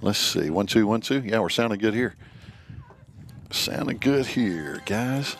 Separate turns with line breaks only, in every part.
Let's see. 1, 2, 1, 2. Yeah, we're sounding good here. Sounding good here, guys.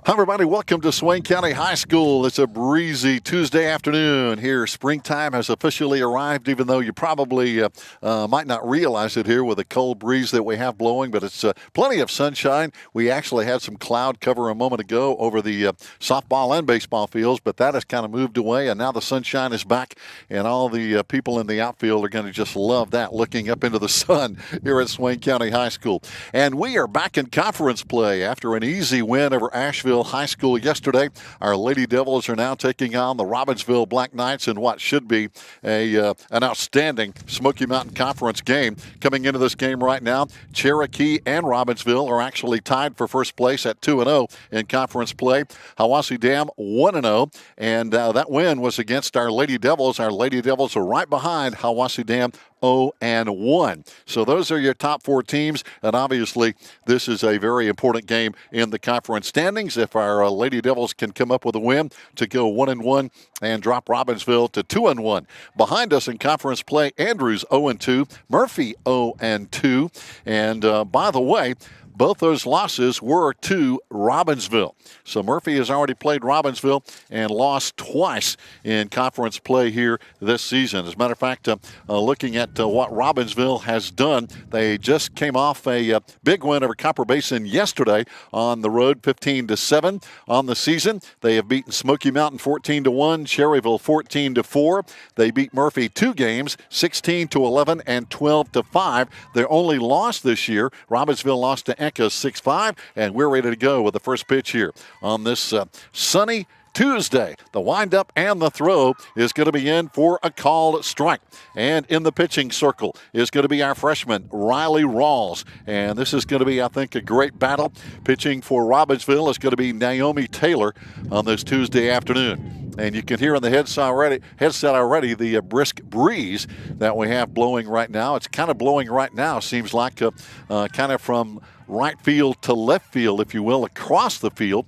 Hi, everybody. Welcome to Swain County High School. It's a breezy Tuesday afternoon here. Springtime has officially arrived, even though you probably might not realize it here with the cold breeze that we have blowing, but it's plenty of sunshine. We actually had some cloud cover a moment ago over the softball and baseball fields, but that has kind of moved away, and now the sunshine is back, and all the people in the outfield are going to just love that, looking up into the sun here at Swain County High School. And we are back in conference play after an easy win over Asheville High School yesterday. Our Lady Devils are now taking on the Robbinsville Black Knights in what should be an outstanding Smoky Mountain Conference game. Coming into this game right now, Cherokee and Robbinsville are actually tied for first place at 2-0 in conference play. Hawassi Dam 1-0, and that win was against our Lady Devils. Our Lady Devils are right behind Hawassi Dam 0-1. So those are your top four teams, and obviously this is a very important game in the conference standings. If our Lady Devils can come up with a win to go 1-1 and drop Robbinsville to 2-1. Behind us in conference play, Andrews 0-2, Murphy 0-2, and by the way, both those losses were to Robbinsville. So Murphy has already played Robbinsville and lost twice in conference play here this season. As a matter of fact, looking at what Robbinsville has done, they just came off a big win over Copper Basin yesterday on the road, 15-7 on the season. They have beaten Smoky Mountain 14-1, Cherryville 14-4. They beat Murphy 2 games, 16-11 and 12-5. Their only loss this year, Robbinsville lost to Eka 6-5, and we're ready to go with the first pitch here on this sunny Tuesday. The windup and the throw is going to be in for a called strike. And in the pitching circle is going to be our freshman, Riley Rawls. And this is going to be, I think, a great battle. Pitching for Robbinsville is going to be Naomi Taylor on this Tuesday afternoon. And you can hear in the headset already the brisk breeze that we have blowing right now. It's kind of blowing right now, seems like, kind of from right field to left field, if you will, across the field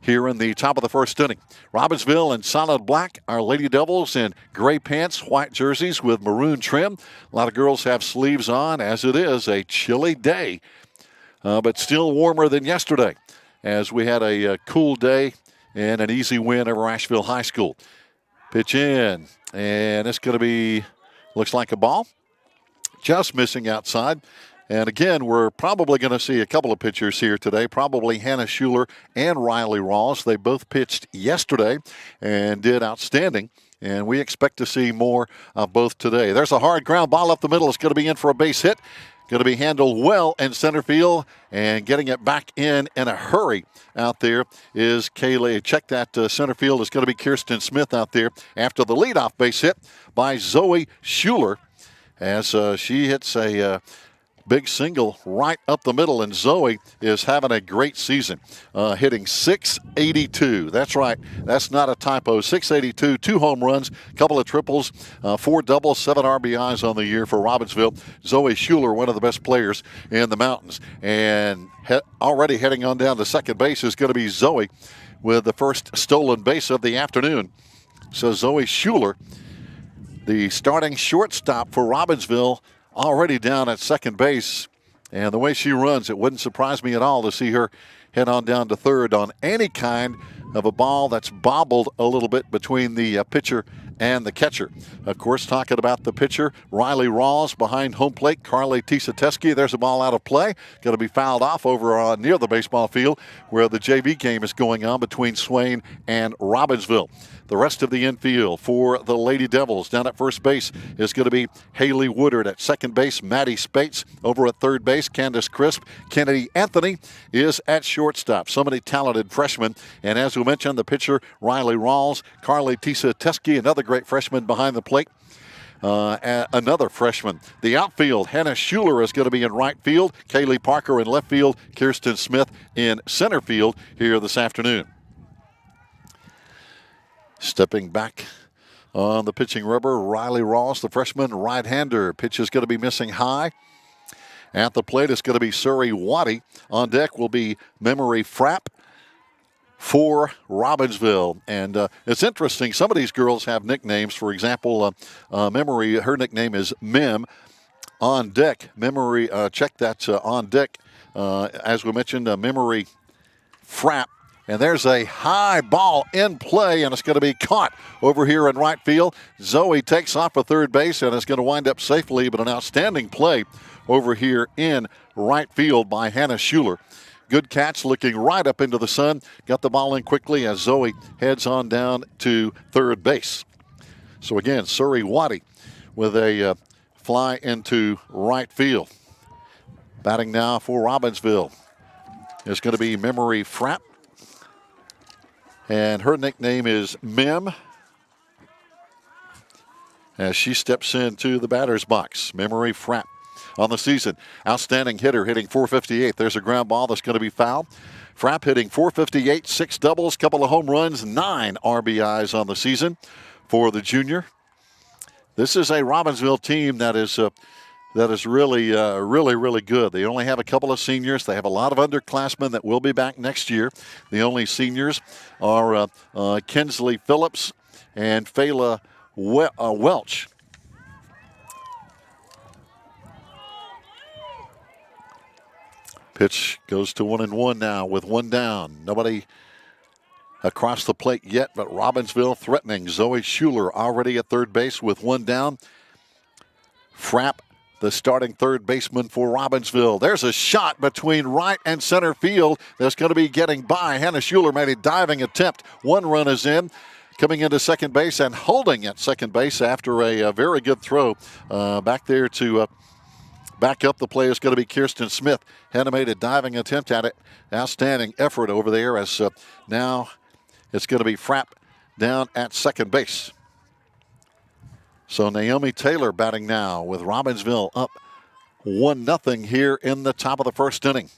here in the top of the first inning. Robbinsville in solid black, our Lady Devils in gray pants, white jerseys with maroon trim. A lot of girls have sleeves on, as it is a chilly day, but still warmer than yesterday, as we had a cool day and an easy win over Asheville High School. Pitch in, and it's going to be, looks like a ball, just missing outside. And again, we're probably going to see a couple of pitchers here today, probably Hannah Schuler and Riley Rawls. They both pitched yesterday and did outstanding, and we expect to see more of both today. There's a hard ground ball up the middle. It's going to be in for a base hit. Going to be handled well in center field, and getting it back in a hurry out there is Kaylee. Check that center field is going to be Kirsten Smith out there after the leadoff base hit by Zoe Schuler, as she hits a big single right up the middle, and Zoe is having a great season, hitting 682. That's right. That's not a typo. 682, 2 home runs, couple of triples, 4 doubles, 7 RBIs on the year for Robbinsville. Zoe Schuler, one of the best players in the mountains. And already heading on down to second base is going to be Zoe with the first stolen base of the afternoon. So Zoe Schuler, the starting shortstop for Robbinsville, already down at second base, and the way she runs, it wouldn't surprise me at all to see her head on down to third on any kind of a ball that's bobbled a little bit between the pitcher and the catcher. Of course, talking about the pitcher, Riley Rawls behind home plate, Carly Tisateski. There's a ball out of play, going to be fouled off over near the baseball field where the JV game is going on between Swain and Robbinsville. The rest of the infield for the Lady Devils down at first base is going to be Haley Woodard. At second base, Maddie Spates. Over at third base, Candace Crisp. Kennedy Anthony is at shortstop. So many talented freshmen. And as we mentioned, the pitcher, Riley Rawls, Carly Tisateski, another great freshman behind the plate. Another freshman. The outfield, Hannah Schuler is going to be in right field. Kaylee Parker in left field. Kirsten Smith in center field here this afternoon. Stepping back on the pitching rubber, Riley Ross, the freshman right-hander. Pitch is going to be missing high. At the plate is going to be Surrey Waddy. On deck will be Memory Frapp. for Robbinsville. And it's interesting. Some of these girls have nicknames. For example, Memory, her nickname is Mim. On deck, Memory, check that on deck. As we mentioned, Memory Frapp. And there's a high ball in play, and it's going to be caught over here in right field. Zoe takes off at third base, and it's going to wind up safely, but an outstanding play over here in right field by Hannah Schuler. Good catch, looking right up into the sun. Got the ball in quickly as Zoe heads on down to third base. So again, Surrey Waddy with a fly into right field. Batting now for Robbinsville is going to be Memory Frapp. And her nickname is Mim as she steps into the batter's box. Memory Frapp on the season. Outstanding hitter, hitting .458. There's a ground ball that's going to be fouled. Frapp hitting .458, 6 doubles, couple of home runs, 9 RBIs on the season for the junior. This is a Robbinsville team that is really good. They only have a couple of seniors. They have a lot of underclassmen that will be back next year. The only seniors are Kinsley Phillips and Fayla Welch. Pitch goes to 1-1 now with one down. Nobody across the plate yet, but Robbinsville threatening. Zoe Schuler already at third base with one down. Frapp, the starting third baseman for Robbinsville. There's a shot between right and center field that's going to be getting by. Hannah Schuler made a diving attempt. One run is in. Coming into second base and holding at second base after a very good throw back there to back up the play is going to be Kirsten Smith. Hannah made a diving attempt at it. Outstanding effort over there as now it's going to be Frapp down at second base. So Naomi Taylor batting now with Robbinsville up 1-0 here in the top of the first inning.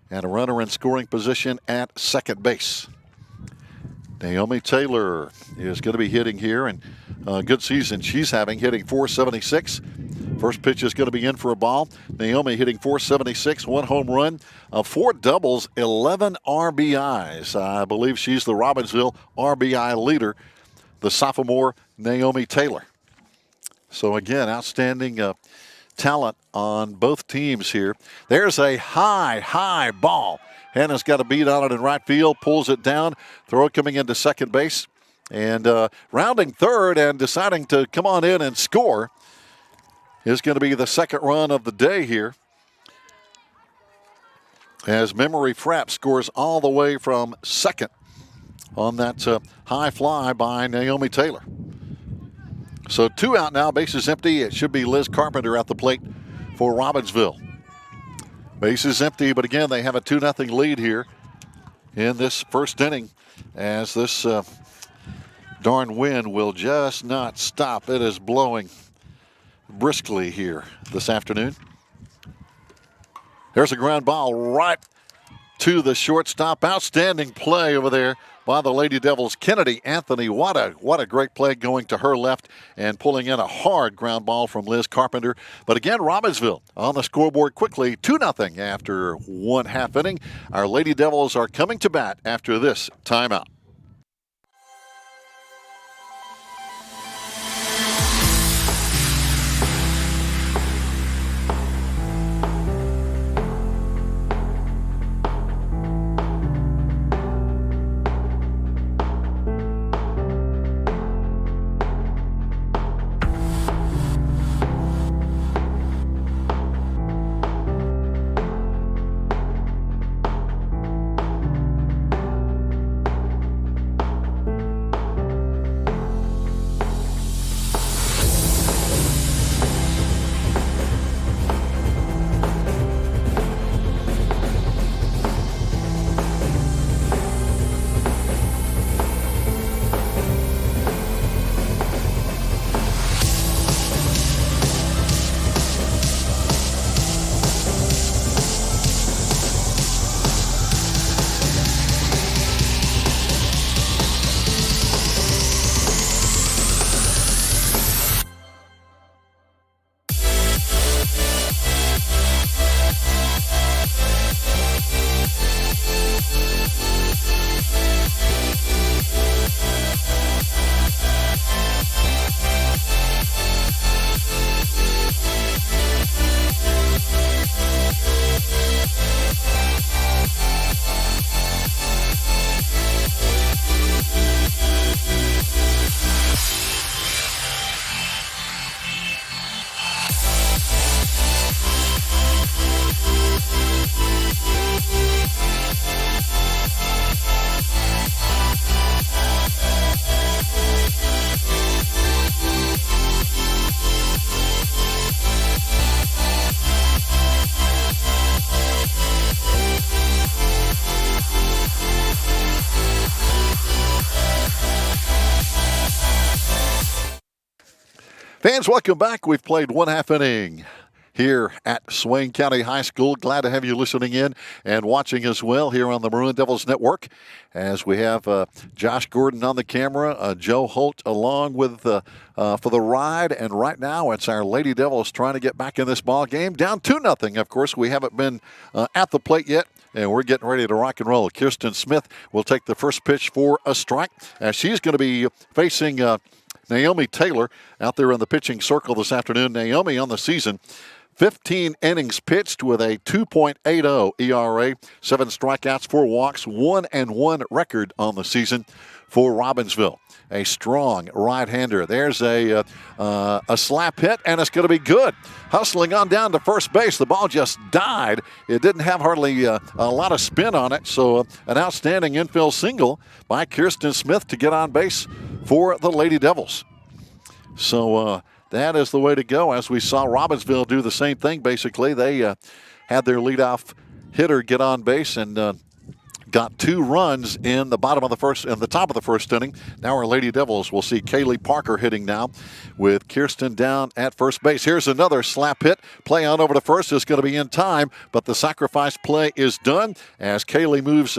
And a runner in scoring position at second base. Naomi Taylor is going to be hitting here, and a good season she's having, hitting .476. First pitch is going to be in for a ball. Naomi hitting .476, 1 home run, 4 doubles, 11 RBIs. I believe she's the Robbinsville RBI leader, the sophomore Naomi Taylor. So again, outstanding talent on both teams here. There's a high ball. Hannah's got a beat on it in right field, pulls it down, throw it coming into second base, and rounding third and deciding to come on in and score is going to be the second run of the day here, as Memory Frapp scores all the way from second on that high fly by Naomi Taylor. So 2 out now, bases empty. It should be Liz Carpenter at the plate for Robbinsville. Bases empty, but again, they have a 2-0 lead here in this first inning, as this darn wind will just not stop. It is blowing briskly here this afternoon. There's a ground ball right to the shortstop. Outstanding play over there by the Lady Devils. Kennedy Anthony, what a great play going to her left and pulling in a hard ground ball from Liz Carpenter. But again, Robbinsville on the scoreboard quickly, 2-0 after 1/2 inning. Our Lady Devils are coming to bat after this timeout. Fans, welcome back. We've played one half inning here at Swain County High School. Glad to have you listening in and watching as well here on the Maroon Devils Network, as we have Josh Gordon on the camera, Joe Holt along with for the ride. And right now it's our Lady Devils trying to get back in this ball game. Down 2-0. Of course, we haven't been at the plate yet, and we're getting ready to rock and roll. Kirsten Smith will take the first pitch for a strike, as she's going to be facing Naomi Taylor out there in the pitching circle this afternoon. Naomi on the season, 15 innings pitched with a 2.80 ERA, 7 strikeouts, 4 walks, 1-1 record on the season for Robbinsville. A strong right-hander. There's a slap hit, and it's going to be good. Hustling on down to first base. The ball just died. It didn't have hardly a lot of spin on it, so an outstanding infield single by Kirsten Smith to get on base for the Lady Devils. So that is the way to go. As we saw Robbinsville do the same thing, basically. They had their leadoff hitter get on base and got 2 runs in the top of the first inning. Now our Lady Devils will see Kaylee Parker hitting now with Kirsten down at first base. Here's another slap hit. Play on over to first is going to be in time, but the sacrifice play is done as Kaylee moves,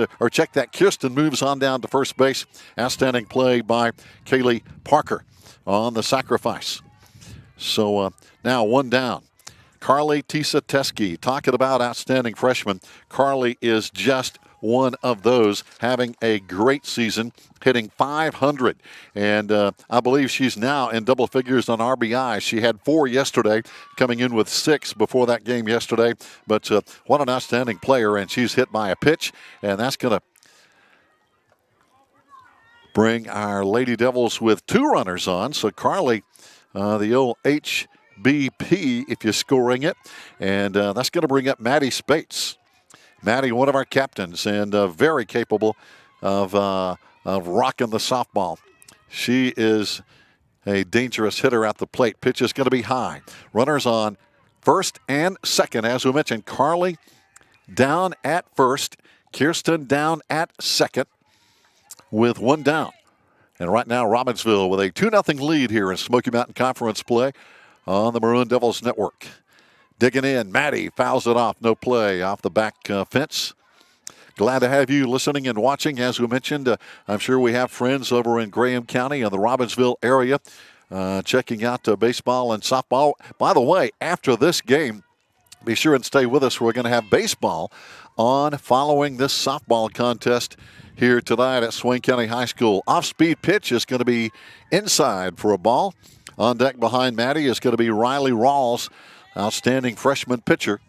Kirsten moves on down to first base. Outstanding play by Kaylee Parker on the sacrifice. So now 1 down. Carly Tisa-Teske, talking about outstanding freshman. Carly is just one of those, having a great season, hitting .500. And I believe she's now in double figures on RBI. She had 4 yesterday, coming in with 6 before that game yesterday. But what an outstanding player, and she's hit by a pitch, and that's going to bring our Lady Devils with 2 runners on. So Carly, the old HBP, if you're scoring it, and that's going to bring up Maddie Spates. Maddie, one of our captains, and very capable of rocking the softball. She is a dangerous hitter at the plate. Pitch is going to be high. Runners on first and second. As we mentioned, Carly down at first. Kirsten down at second with 1 down. And right now, Robbinsville with a 2-0 lead here in Smoky Mountain Conference play on the Maroon Devils Network. Digging in, Maddie fouls it off. No play off the back fence. Glad to have you listening and watching. As we mentioned, I'm sure we have friends over in Graham County and the Robbinsville area checking out baseball and softball. By the way, after this game, be sure and stay with us. We're going to have baseball on following this softball contest here tonight at Swain County High School. Off-speed pitch is going to be inside for a ball. On deck behind Maddie is going to be Riley Rawls, outstanding freshman pitcher.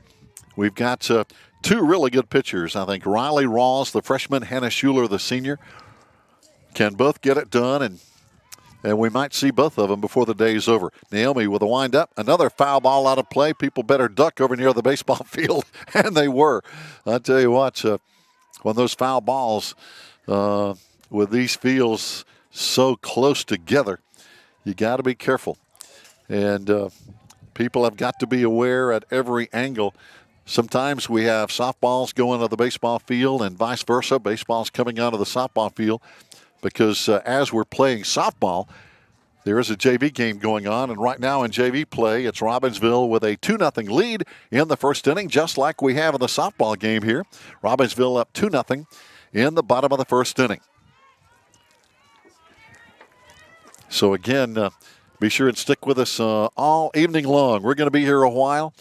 We've got 2 really good pitchers. I think Riley Rawls, the freshman, Hannah Schuler, the senior, can both get it done, and we might see both of them before the day is over. Naomi with a windup. Another foul ball out of play. People better duck over near the baseball field, and they were. I tell you what, when those foul balls with these fields so close together, you got to be careful. And people have got to be aware at every angle. Sometimes we have softballs going to the baseball field and vice versa. Baseball's coming out of the softball field because as we're playing softball, there is a JV game going on. And right now in JV play, it's Robbinsville with a 2-0 lead in the first inning, just like we have in the softball game here. Robbinsville up 2-0 in the bottom of the first inning. So again, be sure and stick with us all evening long. We're going to be here a while,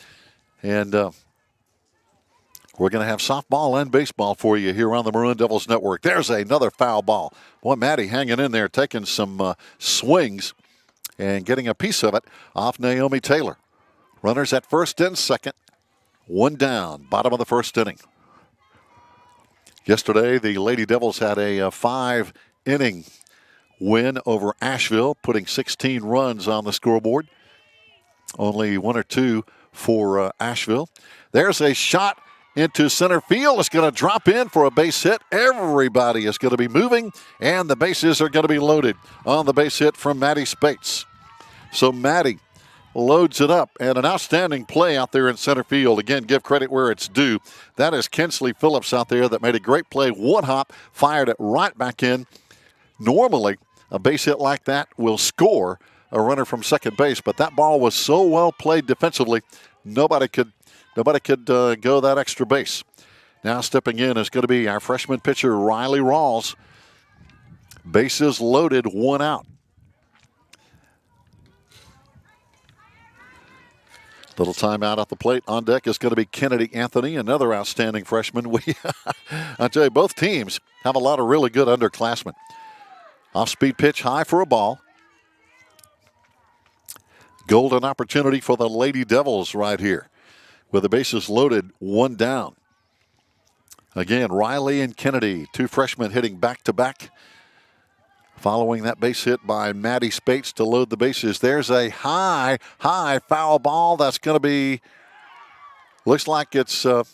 and we're going to have softball and baseball for you here on the Maroon Devils Network. There's another foul ball. Boy, Maddie hanging in there, taking some swings and getting a piece of it off Naomi Taylor. Runners at first and second. 1 down, bottom of the first inning. Yesterday, the Lady Devils had a 5-inning win over Asheville, putting 16 runs on the scoreboard. Only 1 or 2 for Asheville. There's a shot into center field. It's going to drop in for a base hit. Everybody is going to be moving, and the bases are going to be loaded on the base hit from Maddie Spates. So Maddie loads it up, and an outstanding play out there in center field. Again, give credit where it's due. That is Kinsley Phillips out there that made a great play. 1 hop, fired it right back in. Normally, a base hit like that will score, a runner from second base, but that ball was so well played defensively, nobody could go that extra base. Now stepping in is going to be our freshman pitcher, Riley Rawls. Bases loaded, 1 out. Little timeout at the plate. On deck is going to be Kennedy Anthony, another outstanding freshman. I tell you, both teams have a lot of really good underclassmen. Off-speed pitch high for a ball. Golden opportunity for the Lady Devils right here. With the bases loaded, 1 down. Again, Riley and Kennedy, 2 freshmen hitting back-to-back. Following that base hit by Maddie Spates to load the bases. There's a high foul ball. That's going to be, looks like it's, was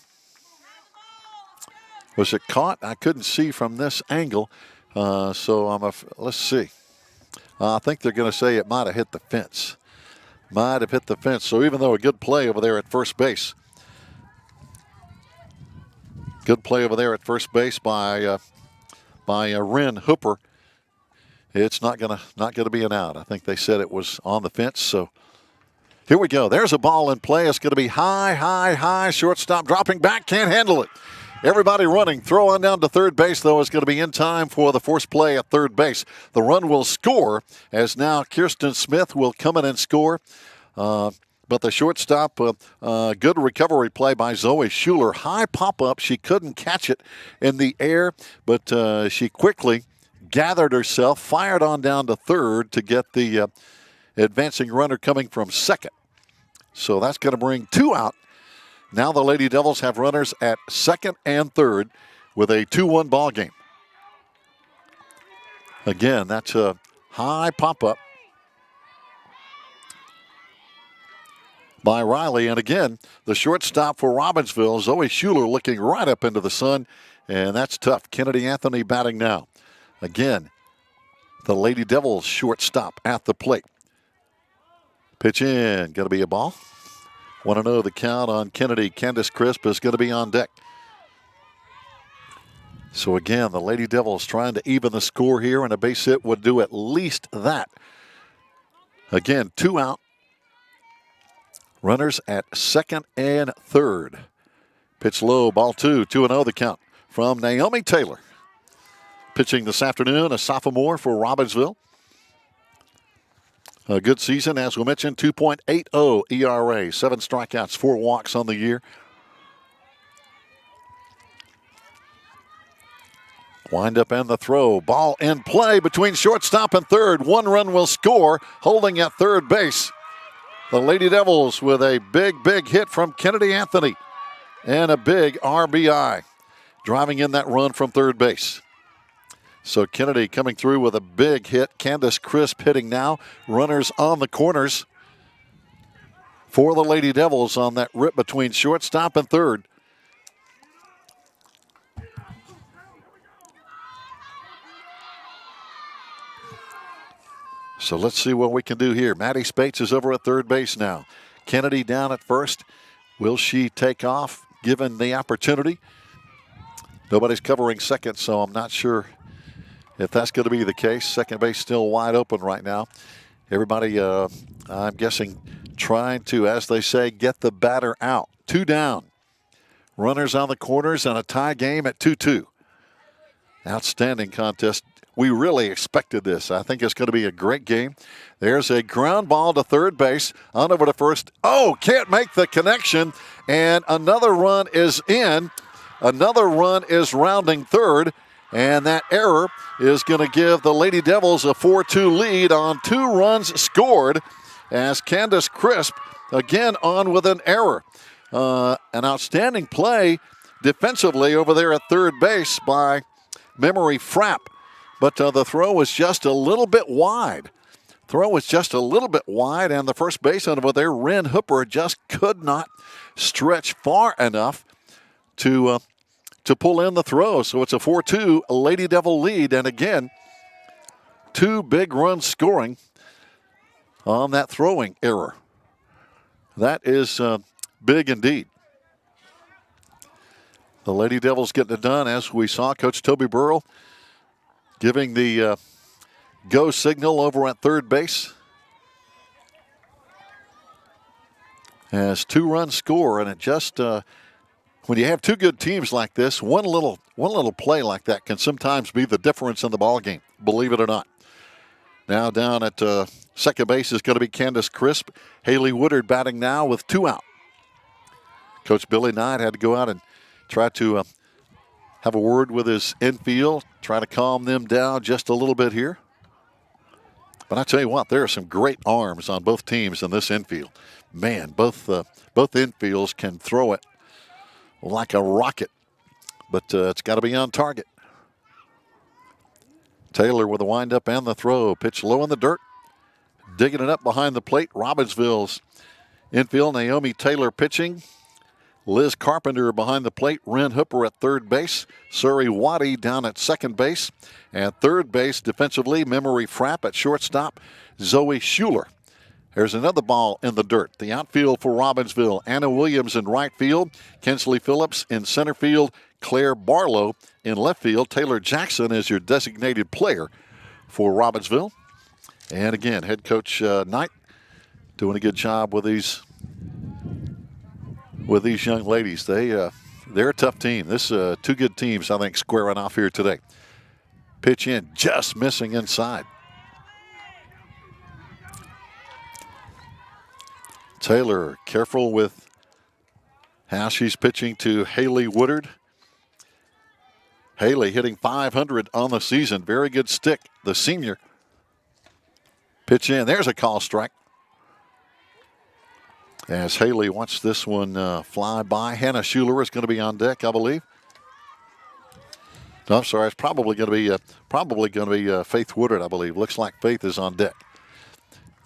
it caught? I couldn't see from this angle. Let's see. I think they're going to say it might have hit the fence. Might have hit the fence. So even though a good play over there at first base. Good play over there at first base by Ren Hooper. It's not gonna be an out. I think they said it was on the fence. So here we go. There's a ball in play. It's going to be high. Shortstop dropping back. Can't handle it. Everybody running. Throw on down to third base, though, is going to be in time for the forced play at third base. The run will score as now Kirsten Smith will come in and score. But the shortstop, good recovery play by Zoe Schuler. High pop-up. She couldn't catch it in the air, but she quickly gathered herself, fired on down to third to get the advancing runner coming from second. So that's going to bring 2 out. Now the Lady Devils have runners at second and third with a 2-1 ball game. Again, that's a high pop-up by Riley. And again, the shortstop for Robbinsville, Zoe Schuler, looking right up into the sun. And that's tough. Kennedy Anthony batting now. Again, the Lady Devils shortstop at the plate. Pitch in, going to be a ball. Want to know the count on Kennedy. Candace Crisp is going to be on deck. So again, the Lady Devils trying to even the score here, and a base hit would do at least that. Again, 2 out. Runners at second and third. Pitch low, ball 2, 2-0 the count from Naomi Taylor. Pitching this afternoon, a sophomore for Robbinsville. A good season, as we mentioned, 2.80 ERA, 7 strikeouts, 4 walks on the year. Wind up and the throw. Ball in play between shortstop and third. 1 run will score, holding at third base. The Lady Devils with a big hit from Kennedy Anthony and a big RBI, driving in that run from third base. So Kennedy coming through with a big hit. Candace Crisp hitting now. Runners on the corners for the Lady Devils on that rip between shortstop and third. So let's see what we can do here. Maddie Spates is over at third base now. Kennedy down at first. Will she take off given the opportunity? Nobody's covering second, so I'm not sure if that's going to be the case. Second base still wide open right now. Everybody, I'm guessing, trying to, as they say, get the batter out. 2 down. Runners on the corners and a tie game at 2-2. Outstanding contest. We really expected this. I think it's going to be a great game. There's a ground ball to third base. On over to first. Oh, can't make the connection. And another run is in. Another run is rounding third. And that error is going to give the Lady Devils a 4-2 lead on 2 runs scored as Candace Crisp again on with an error. An outstanding play defensively over there at third base by Memory Frapp. But the throw was just a little bit wide. And the first baseman over there, Ren Hooper, just could not stretch far enough to pull in the throw. So it's a 4-2 Lady Devil lead. And again, 2 big runs scoring on that throwing error. That is big indeed. The Lady Devils getting it done, as we saw. Coach Toby Burrell giving the go signal over at third base. Has 2-run score, and it just when you have two good teams like this, one little play like that can sometimes be the difference in the ball game. Believe it or not. Now down at second base is going to be Candace Crisp. Haley Woodard batting now with 2 out. Coach Billy Knight had to go out and try to have a word with his infield, try to calm them down just a little bit here. But I tell you what, there are some great arms on both teams in this infield. Man, both infields can throw it like a rocket, but it's got to be on target. Taylor with the windup and the throw. Pitch low in the dirt. Digging it up behind the plate. Robbinsville's infield. Naomi Taylor pitching. Liz Carpenter behind the plate. Ren Hooper at third base. Surrey Waddy down at second base. At third base defensively, Memory Frapp. At shortstop, Zoe Schuler. There's another ball in the dirt. The outfield for Robbinsville. Anna Williams in right field. Kinsley Phillips in center field. Claire Barlow in left field. Taylor Jackson is your designated player for Robbinsville. And again, head coach Knight doing a good job with these young ladies. They're a tough team. This two good teams, I think, squaring off here today. Pitch in, just missing inside. Taylor careful with how she's pitching to Haley Woodard. Haley hitting .500 on the season. Very good stick, the senior. Pitch in. There's a call strike. As Haley watched this one fly by. Hannah Schuler is going to be on deck, I believe. No, I'm sorry. It's probably going to be Faith Woodard, I believe. Looks like Faith is on deck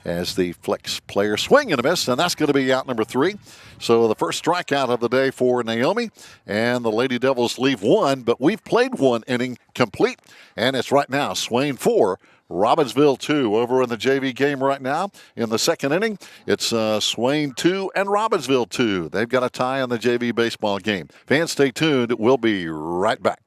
as the flex player. Swing and a miss, and that's going to be out number 3. So the first strikeout of the day for Naomi, and the Lady Devils leave 1, but we've played 1 inning complete, and it's right now Swain 4, Robbinsville 2. Over in the JV game right now in the second inning, it's Swain 2 and Robbinsville 2. They've got a tie on the JV baseball game. Fans, stay tuned. We'll be right back.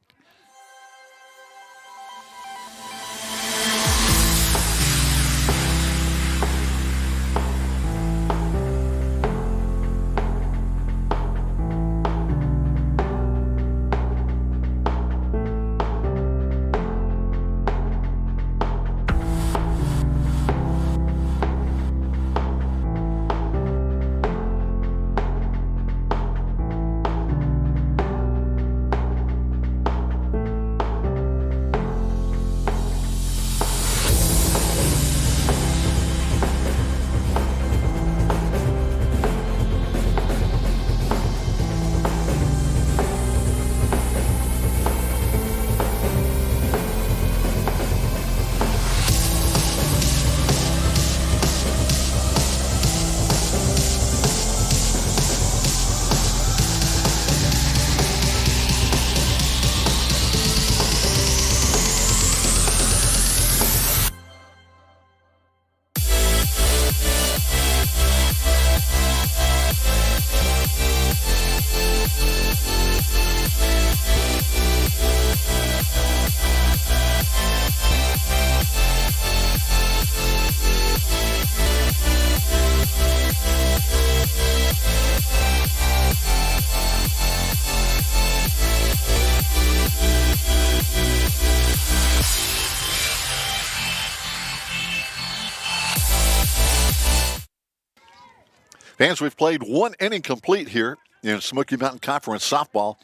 Fans, we've played 1 inning complete here in Smoky Mountain Conference softball.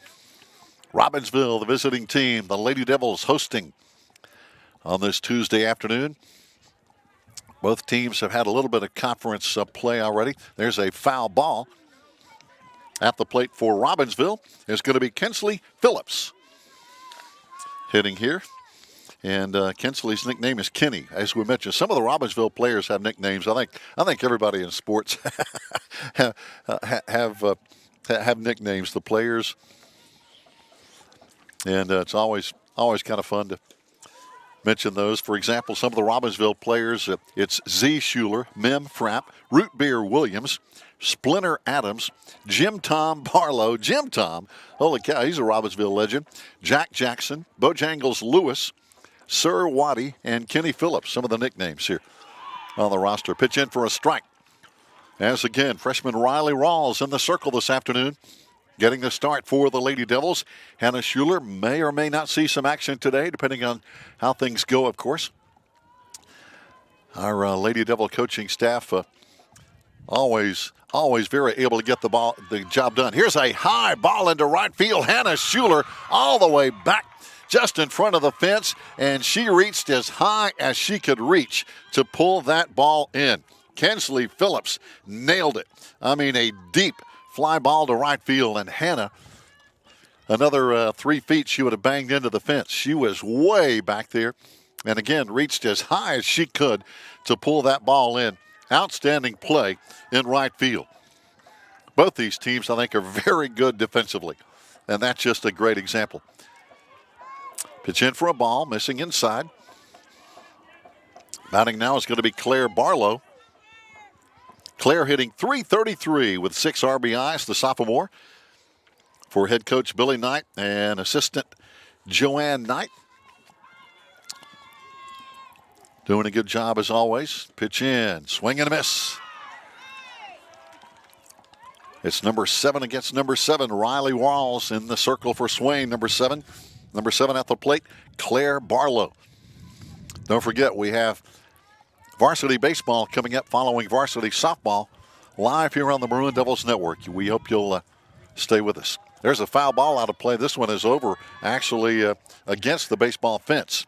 Robbinsville, the visiting team, the Lady Devils hosting on this Tuesday afternoon. Both teams have had a little bit of conference play already. There's a foul ball at the plate for Robbinsville. It's going to be Kinsley Phillips hitting here. And Kinsley's nickname is Kenny, as we mentioned. Some of the Robbinsville players have nicknames. I think everybody in sports have nicknames. The players, and it's always kind of fun to mention those. For example, some of the Robbinsville players. It's Z Schuler, Mem Frapp, Root Beer Williams, Splinter Adams, Jim Tom Barlow. Jim Tom, holy cow, he's a Robbinsville legend. Jack Jackson, Bojangles Lewis, Sir Waddy, and Kenny Phillips, some of the nicknames here on the roster. Pitch in for a strike. As again, freshman Riley Rawls in the circle this afternoon, getting the start for the Lady Devils. Hannah Schuler may or may not see some action today, depending on how things go, of course. Our Lady Devil coaching staff always very able to get the job done. Here's a high ball into right field. Hannah Schuler all the way back just in front of the fence, and she reached as high as she could reach to pull that ball in. Kensley Phillips nailed it. I mean, a deep fly ball to right field, and Hannah, another 3 feet, she would have banged into the fence. She was way back there, and again, reached as high as she could to pull that ball in. Outstanding play in right field. Both these teams, I think, are very good defensively, and that's just a great example. Pitch in for a ball, missing inside. Batting now is going to be Claire Barlow. Claire hitting .333 with 6 RBIs, the sophomore, for head coach Billy Knight and assistant Joanne Knight. Doing a good job as always. Pitch in, swing and a miss. It's number 7 against number 7. Riley Rawls in the circle for Swain, number 7. Number 7 at the plate, Claire Barlow. Don't forget, we have varsity baseball coming up following varsity softball live here on the Maroon Devils Network. We hope you'll stay with us. There's a foul ball out of play. This one is over, actually, against the baseball fence.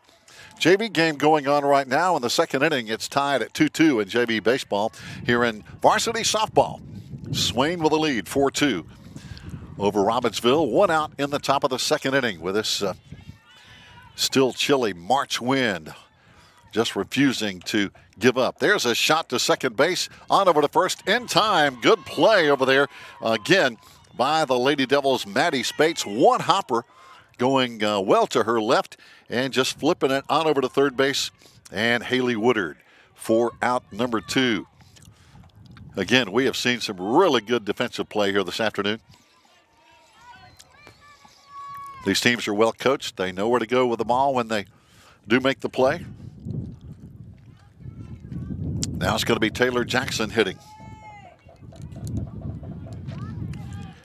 JV game going on right now in the second inning. It's tied at 2-2 in JV baseball here in varsity softball. Swain with a lead, 4-2 over Robbinsville. 1 out in the top of the second inning with this still chilly March wind just refusing to give up. There's a shot to second base, on over to first in time. Good play over there again by the Lady Devils' Maddie Spates. One hopper going well to her left and just flipping it on over to third base. And Haley Woodard for out number 2. Again, we have seen some really good defensive play here this afternoon. These teams are well coached. They know where to go with the ball when they do make the play. Now it's going to be Taylor Jackson hitting.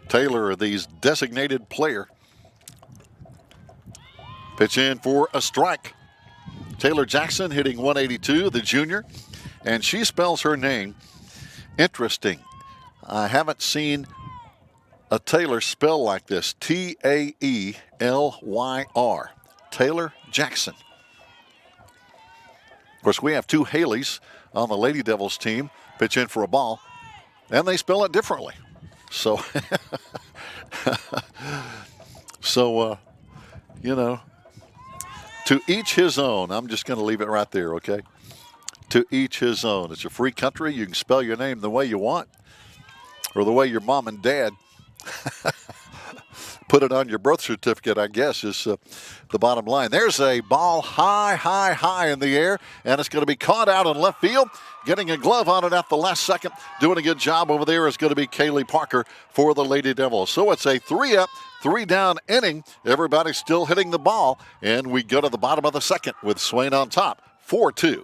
Taylor, the designated player. Pitch in for a strike. Taylor Jackson hitting .182, the junior. And she spells her name interesting. I haven't seen a Taylor spell like this. Taelyr. Taylor Jackson. Of course, we have 2 Haleys on the Lady Devils team. Pitch in for a ball, and they spell it differently. So, you know, to each his own. I'm just going to leave it right there, okay? To each his own. It's a free country. You can spell your name the way you want, or the way your mom and dad put it on your birth certificate, I guess, is the bottom line. There's a ball high in the air, and it's going to be caught out in left field. Getting a glove on it at the last second. Doing a good job over there is going to be Kaylee Parker for the Lady Devils. So it's a 3-up, 3-down inning. Everybody's still hitting the ball, and we go to the bottom of the second with Swain on top, 4-2.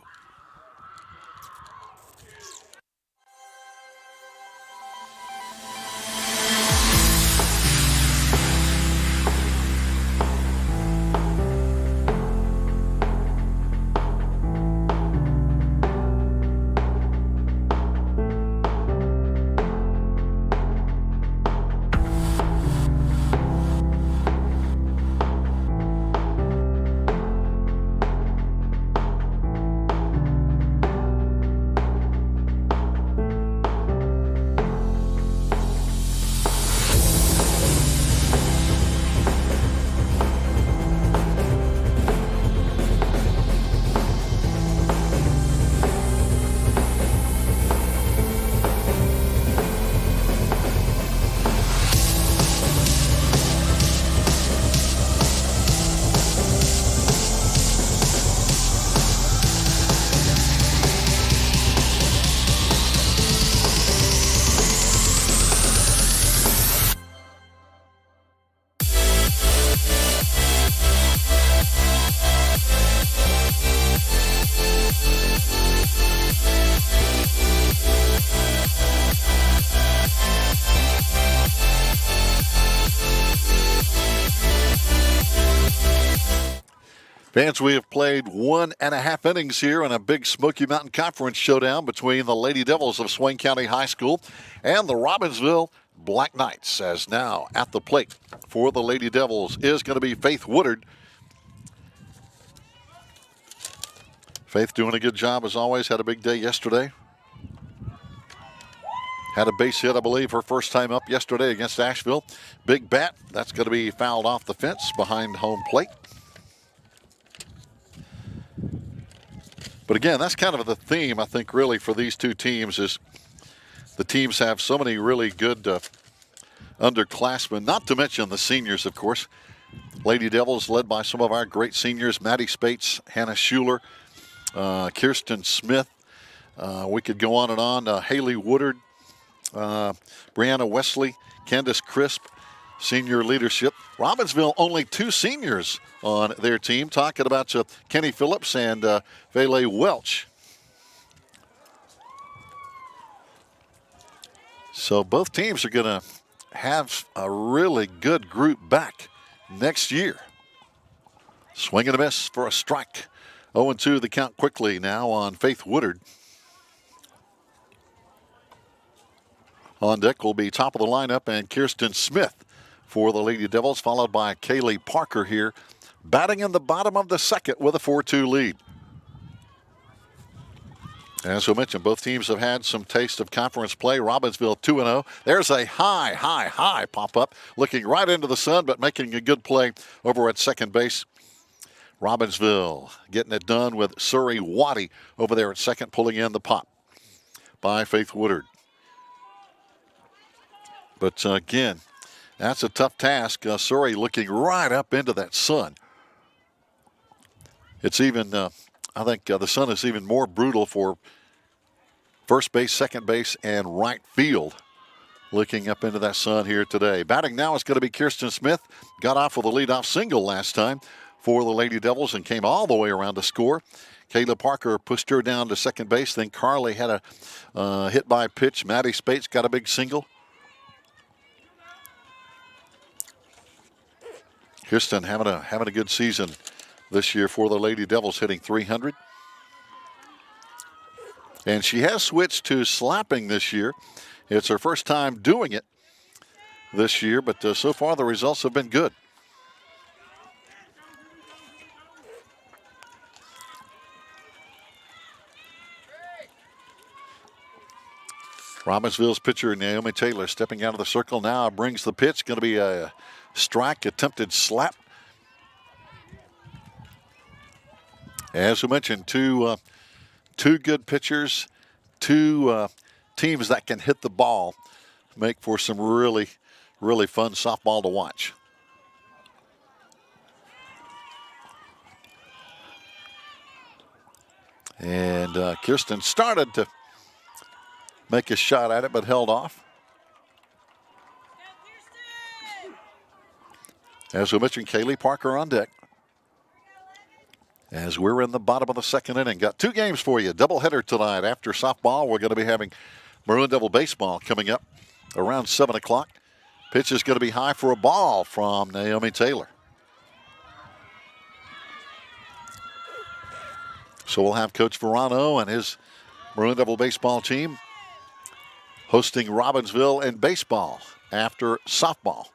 Fans, we have played 1.5 innings here in a big Smoky Mountain Conference showdown between the Lady Devils of Swain County High School and the Robbinsville Black Knights. As now at the plate for the Lady Devils is going to be Faith Woodard. Faith doing a good job as always. Had a big day yesterday. Had a base hit, I believe, her first time up yesterday against Asheville. Big bat. That's going to be fouled off the fence behind home plate. But again, that's kind of the theme, I think, really, for these two teams is the teams have so many really good underclassmen, not to mention the seniors, of course. Lady Devils led by some of our great seniors, Maddie Spates, Hannah Schuler, Kirsten Smith. We could go on and on. Haley Woodard, Brianna Wesley, Candace Crisp, senior leadership. Robbinsville, only 2 seniors on their team. Talking about Kenny Phillips and Vele Welch. So both teams are going to have a really good group back next year. Swing and a miss for a strike. 0-2 the count quickly now on Faith Woodard. On deck will be top of the lineup and Kirsten Smith for the Lady Devils, followed by Kaylee Parker here, batting in the bottom of the second with a 4-2 lead. As we mentioned, both teams have had some taste of conference play. Robbinsville 2-0. There's a high pop-up, looking right into the sun, but making a good play over at second base. Robbinsville getting it done with Surrey Waddy over there at second, pulling in the pop by Faith Woodard. But again, that's a tough task. Surrey looking right up into that sun. It's even, I think the sun is even more brutal for first base, second base, and right field. Looking up into that sun here today. Batting now is going to be Kirsten Smith. Got off with a leadoff single last time for the Lady Devils and came all the way around to score. Kayla Parker pushed her down to second base. Then Carly had a hit by pitch. Maddie Spates got a big single. Kirsten having a good season this year for the Lady Devils, hitting .300. And she has switched to slapping this year. It's her first time doing it this year, but so far the results have been good. Robbinsville's pitcher Naomi Taylor stepping out of the circle now, brings the pitch. Going to be a strike, attempted slap. As we mentioned, two good pitchers, two teams that can hit the ball, make for some really, really fun softball to watch. And Kirsten started to make a shot at it, but held off. As we mentioned, Kaylee Parker on deck. As we're in the bottom of the second inning. Got 2 games for you. Doubleheader tonight. After softball, we're going to be having Maroon Devil baseball coming up around 7 o'clock. Pitch is going to be high for a ball from Naomi Taylor. So we'll have Coach Verano and his Maroon Devil baseball team hosting Robbinsville in baseball after softball.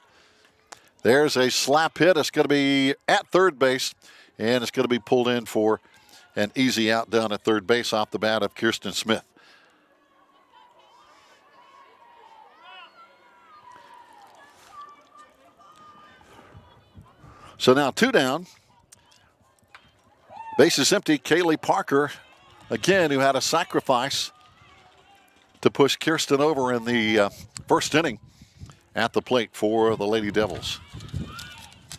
There's a slap hit. It's going to be at third base, and it's going to be pulled in for an easy out down at third base off the bat of Kirsten Smith. So now 2 down. Base is empty. Kaylee Parker, again, who had a sacrifice to push Kirsten over in the first inning, at the plate for the Lady Devils.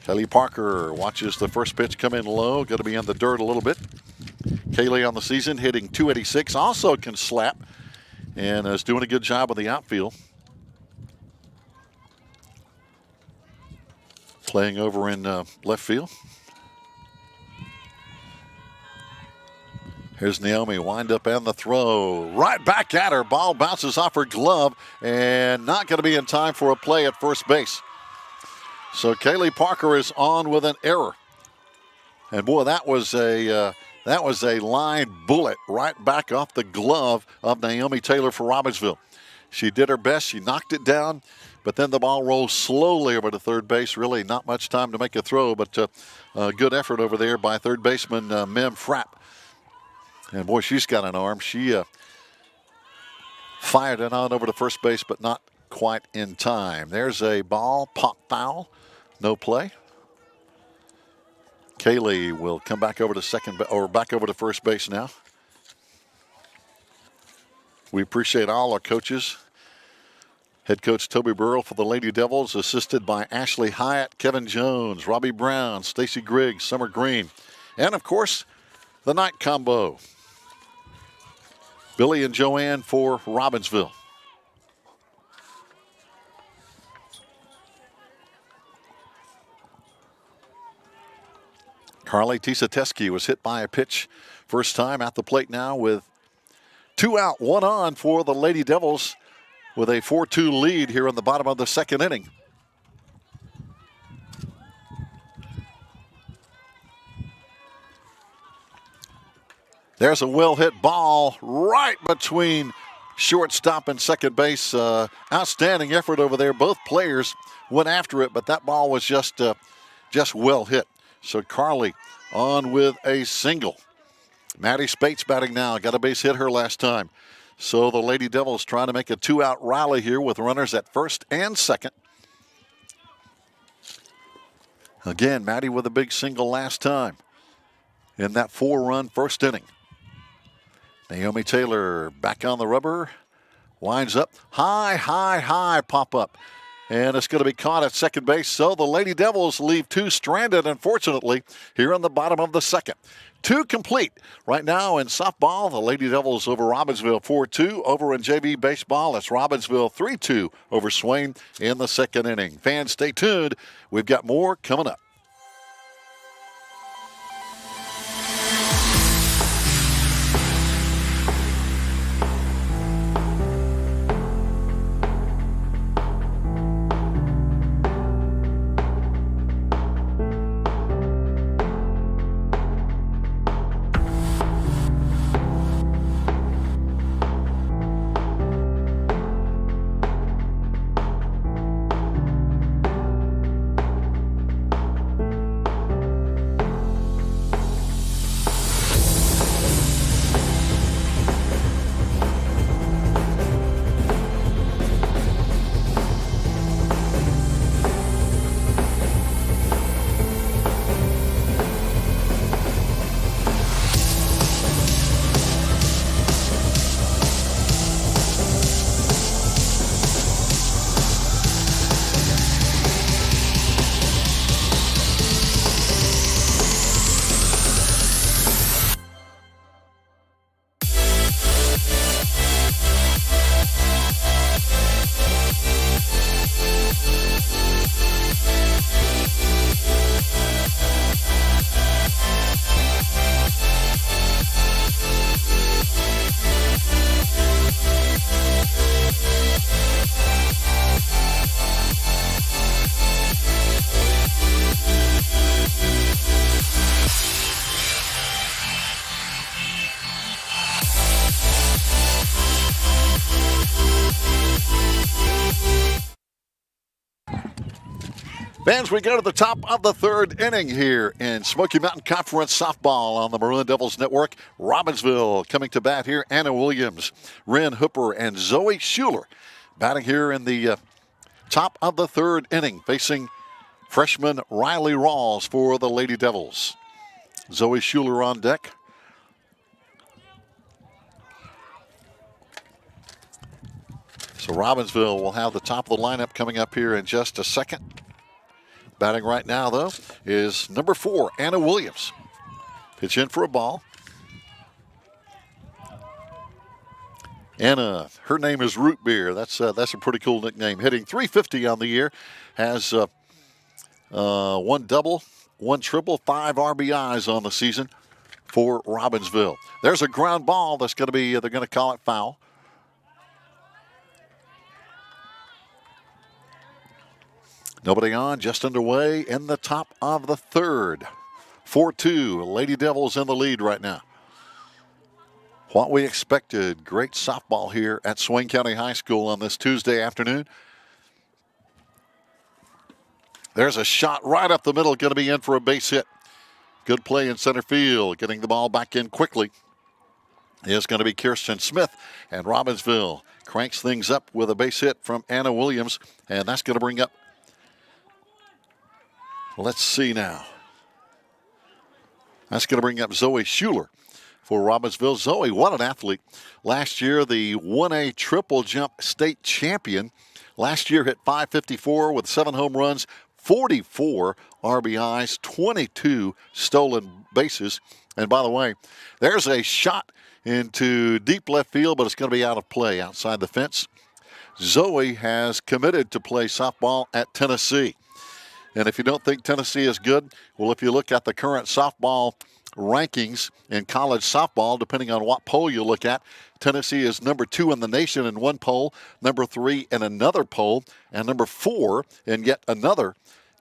Kaylee Parker watches the first pitch come in low. Going to be in the dirt a little bit. Kaylee on the season hitting .286. Also can slap and is doing a good job of the outfield. Playing over in left field. Here's Naomi, wind up and the throw. Right back at her. Ball bounces off her glove and not going to be in time for a play at first base. So Kaylee Parker is on with an error. And boy, that was a line bullet right back off the glove of Naomi Taylor for Robbinsville. She did her best. She knocked it down, but then the ball rolls slowly over to third base. Really not much time to make a throw, but good effort over there by third baseman Mem Frapp. And boy, she's got an arm. She fired it on over to first base, but not quite in time. There's a ball, pop foul, no play. Kaylee will come back over to back over to first base now. We appreciate all our coaches. Head coach Toby Burrell for the Lady Devils, assisted by Ashley Hyatt, Kevin Jones, Robbie Brown, Stacy Griggs, Summer Green, and of course, the night combo. Billy and Joanne for Robbinsville. Carly Tisateski was hit by a pitch first time at the plate now with 2 out, 1 on for the Lady Devils with a 4-2 lead here in the bottom of the second inning. There's a well-hit ball right between shortstop and second base. Outstanding effort over there. Both players went after it, but that ball was just well hit. So Carly on with a single. Maddie Spates batting now. Got a base hit her last time. So the Lady Devils trying to make a 2-out rally here with runners at first and second. Again, Maddie with a big single last time in that 4-run first inning. Naomi Taylor back on the rubber. Winds up. High pop up. And it's going to be caught at second base. So the Lady Devils leave 2 stranded, unfortunately, here on the bottom of the second. 2 complete. Right now in softball, the Lady Devils over Robbinsville 4-2. Over in JV baseball, it's Robbinsville 3-2 over Swain in the second inning. Fans, stay tuned. We've got more coming up. Fans, we go to the top of the third inning here in Smoky Mountain Conference softball on the Maroon Devils Network. Robbinsville coming to bat here. Anna Williams, Ren Hooper, and Zoe Schuler batting here in the top of the third inning, facing freshman Riley Rawls for the Lady Devils. Zoe Schuler on deck. So Robbinsville will have the top of the lineup coming up here in just a second. Batting right now, though, is number 4, Anna Williams. Pitch in for a ball. Anna, her name is Root Beer. That's a pretty cool nickname. Hitting .350 on the year. Has 1 double, 1 triple, 5 RBIs on the season for Robbinsville. There's a ground ball that's going to be, they're going to call it foul. Nobody on, just underway in the top of the third. 4-2. Lady Devils in the lead right now. What we expected. Great softball here at Swain County High School on this Tuesday afternoon. There's a shot right up the middle, going to be in for a base hit. Good play in center field. Getting the ball back in quickly is going to be Kirsten Smith. And Robbinsville cranks things up with a base hit from Anna Williams. And that's going to bring up, let's see now. That's going to bring up Zoe Schuler for Robbinsville. Zoe, what an athlete. Last year, the 1A triple jump state champion. Last year hit .554 with 7 home runs, 44 RBIs, 22 stolen bases. And by the way, there's a shot into deep left field, but it's going to be out of play outside the fence. Zoe has committed to play softball at Tennessee. And if you don't think Tennessee is good, well, if you look at the current softball rankings in college softball, depending on what poll you look at, Tennessee is number 2 in the nation in one poll, number 3 in another poll, and number 4 in yet another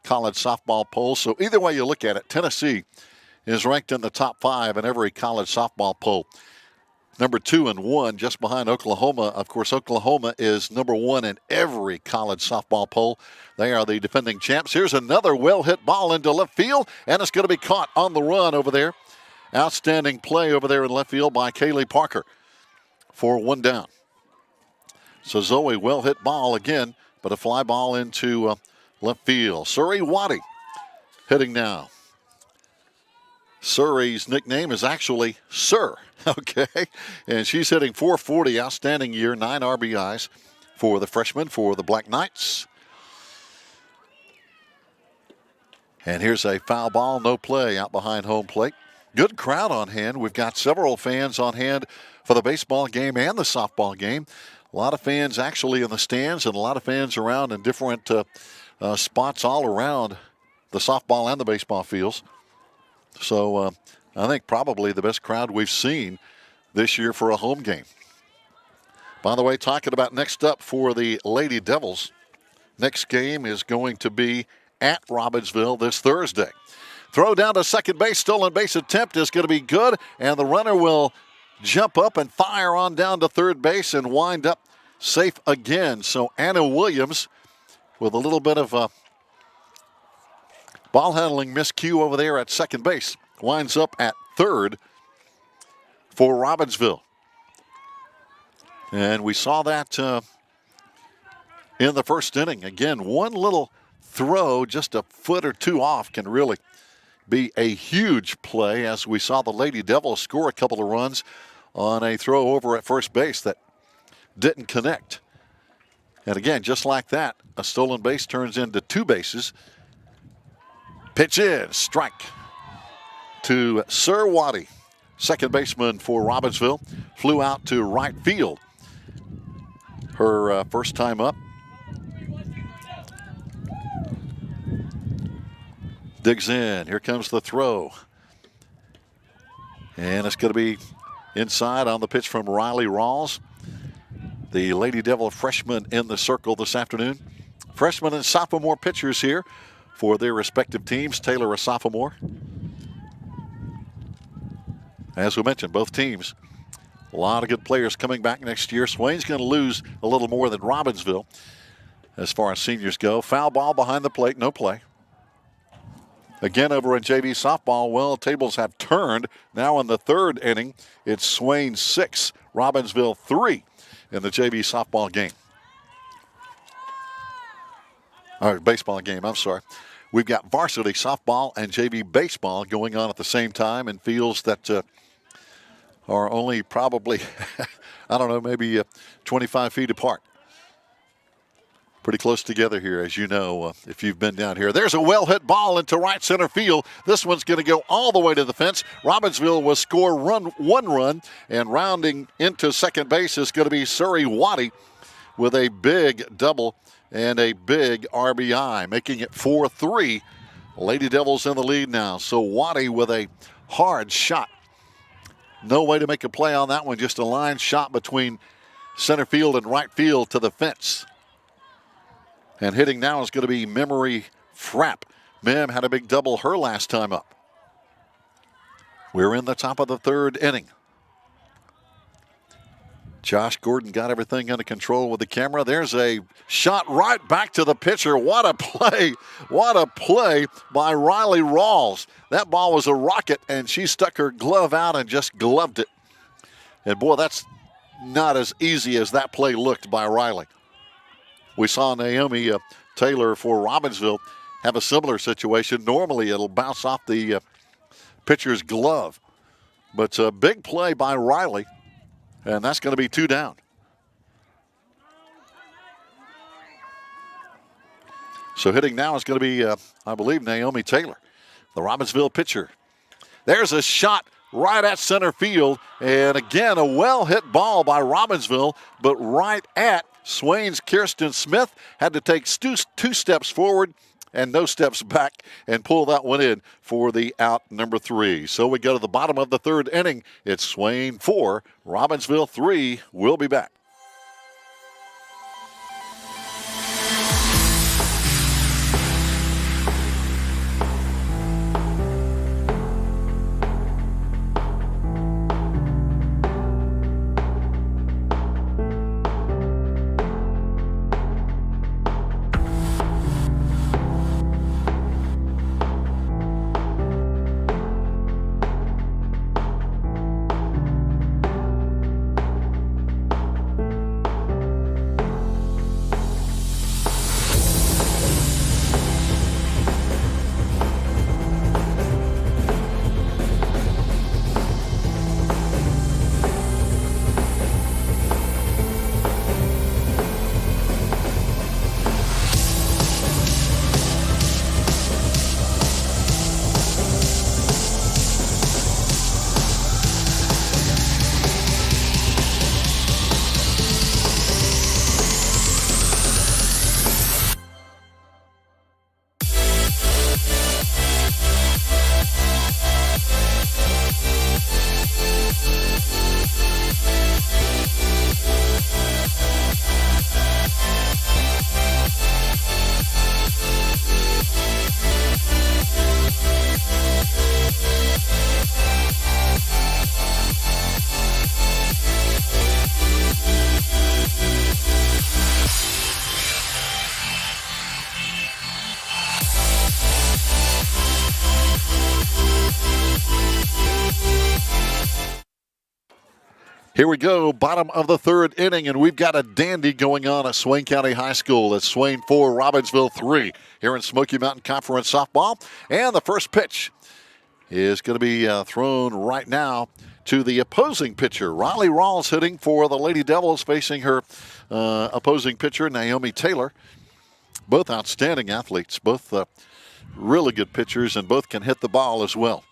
college softball poll. So either way you look at it, Tennessee is ranked in the top 5 in every college softball poll. Number 2 and 1, just behind Oklahoma. Of course, Oklahoma is number 1 in every college softball poll. They are the defending champs. Here's another well-hit ball into left field, and it's going to be caught on the run over there. Outstanding play over there in left field by Kaylee Parker for 1 down. So Zoe, well-hit ball again, but a fly ball into left field. Surrey Waddy hitting now. Surrey's nickname is actually Sir, okay? And she's hitting .440, outstanding year, 9 RBIs for the freshman for the Black Knights. And here's a foul ball, no play out behind home plate. Good crowd on hand. We've got several fans on hand for the baseball game and the softball game. A lot of fans actually in the stands and a lot of fans around in different spots all around the softball and the baseball fields. So I think probably the best crowd we've seen this year for a home game. By the way, talking about next up for the Lady Devils, next game is going to be at Robbinsville this Thursday. Throw down to second base, stolen base attempt is going to be good, and the runner will jump up and fire on down to third base and wind up safe again. So Anna Williams with a little bit of a ball handling miscue over there at second base. Winds up at third for Robbinsville. And we saw that in the first inning. Again, one little throw just a foot or two off can really be a huge play, as we saw the Lady Devils score a couple of runs on a throw over at first base that didn't connect. And again, just like that, a stolen base turns into 2 bases. Pitch in, strike to Sir Waddy, second baseman for Robbinsville. Flew out to right field her first time up. Digs in. Here comes the throw. And it's going to be inside on the pitch from Riley Rawls, the Lady Devil freshman in the circle this afternoon. Freshman and sophomore pitchers here for their respective teams. Taylor, a sophomore. As we mentioned, both teams, a lot of good players coming back next year. Swain's going to lose a little more than Robbinsville as far as seniors go. Foul ball behind the plate, no play. Again, over in JV softball, well, tables have turned. Now in the third inning, it's Swain 6, Robbinsville 3 in the JV softball game. All right, baseball game, I'm sorry. We've got varsity softball and JV baseball going on at the same time in fields that are only probably, I don't know, maybe 25 feet apart. Pretty close together here, as you know, if you've been down here. There's a well-hit ball into right center field. This one's going to go all the way to the fence. Robbinsville will score one run, and rounding into second base is going to be Surrey Waddy with a big double and a big RBI, making it 4-3. Lady Devils in the lead now. So Waddy with a hard shot. No way to make a play on that one, just a line shot between center field and right field to the fence. And hitting now is going to be Memory Frapp. Mem had a big double her last time up. We're in the top of the third inning. Josh Gordon got everything under control with the camera. There's a shot right back to the pitcher. What a play. What a play by Riley Rawls. That ball was a rocket, and she stuck her glove out and just gloved it. And, boy, that's not as easy as that play looked by Riley. We saw Naomi Taylor for Robbinsville have a similar situation. Normally, it'll bounce off the pitcher's glove. But it's a big play by Riley. And that's going to be 2 down. So hitting now is going to be, I believe, Naomi Taylor, the Robbinsville pitcher. There's a shot right at center field. And again, a well-hit ball by Robbinsville, but right at Swain's Kirsten Smith. Had to take 2 steps forward and no steps back and pull that one in for the out number 3. So we go to the bottom of the third inning. It's Swain 4, Robbinsville 3. We'll be back. Here we go, bottom of the third inning, and we've got a dandy going on at Swain County High School. It's Swain 4, Robbinsville 3 here in Smoky Mountain Conference softball. And the first pitch is going to be thrown right now to the opposing pitcher. Riley Rawls hitting for the Lady Devils, facing her opposing pitcher, Naomi Taylor. Both outstanding athletes, both really good pitchers, and both can hit the ball as well.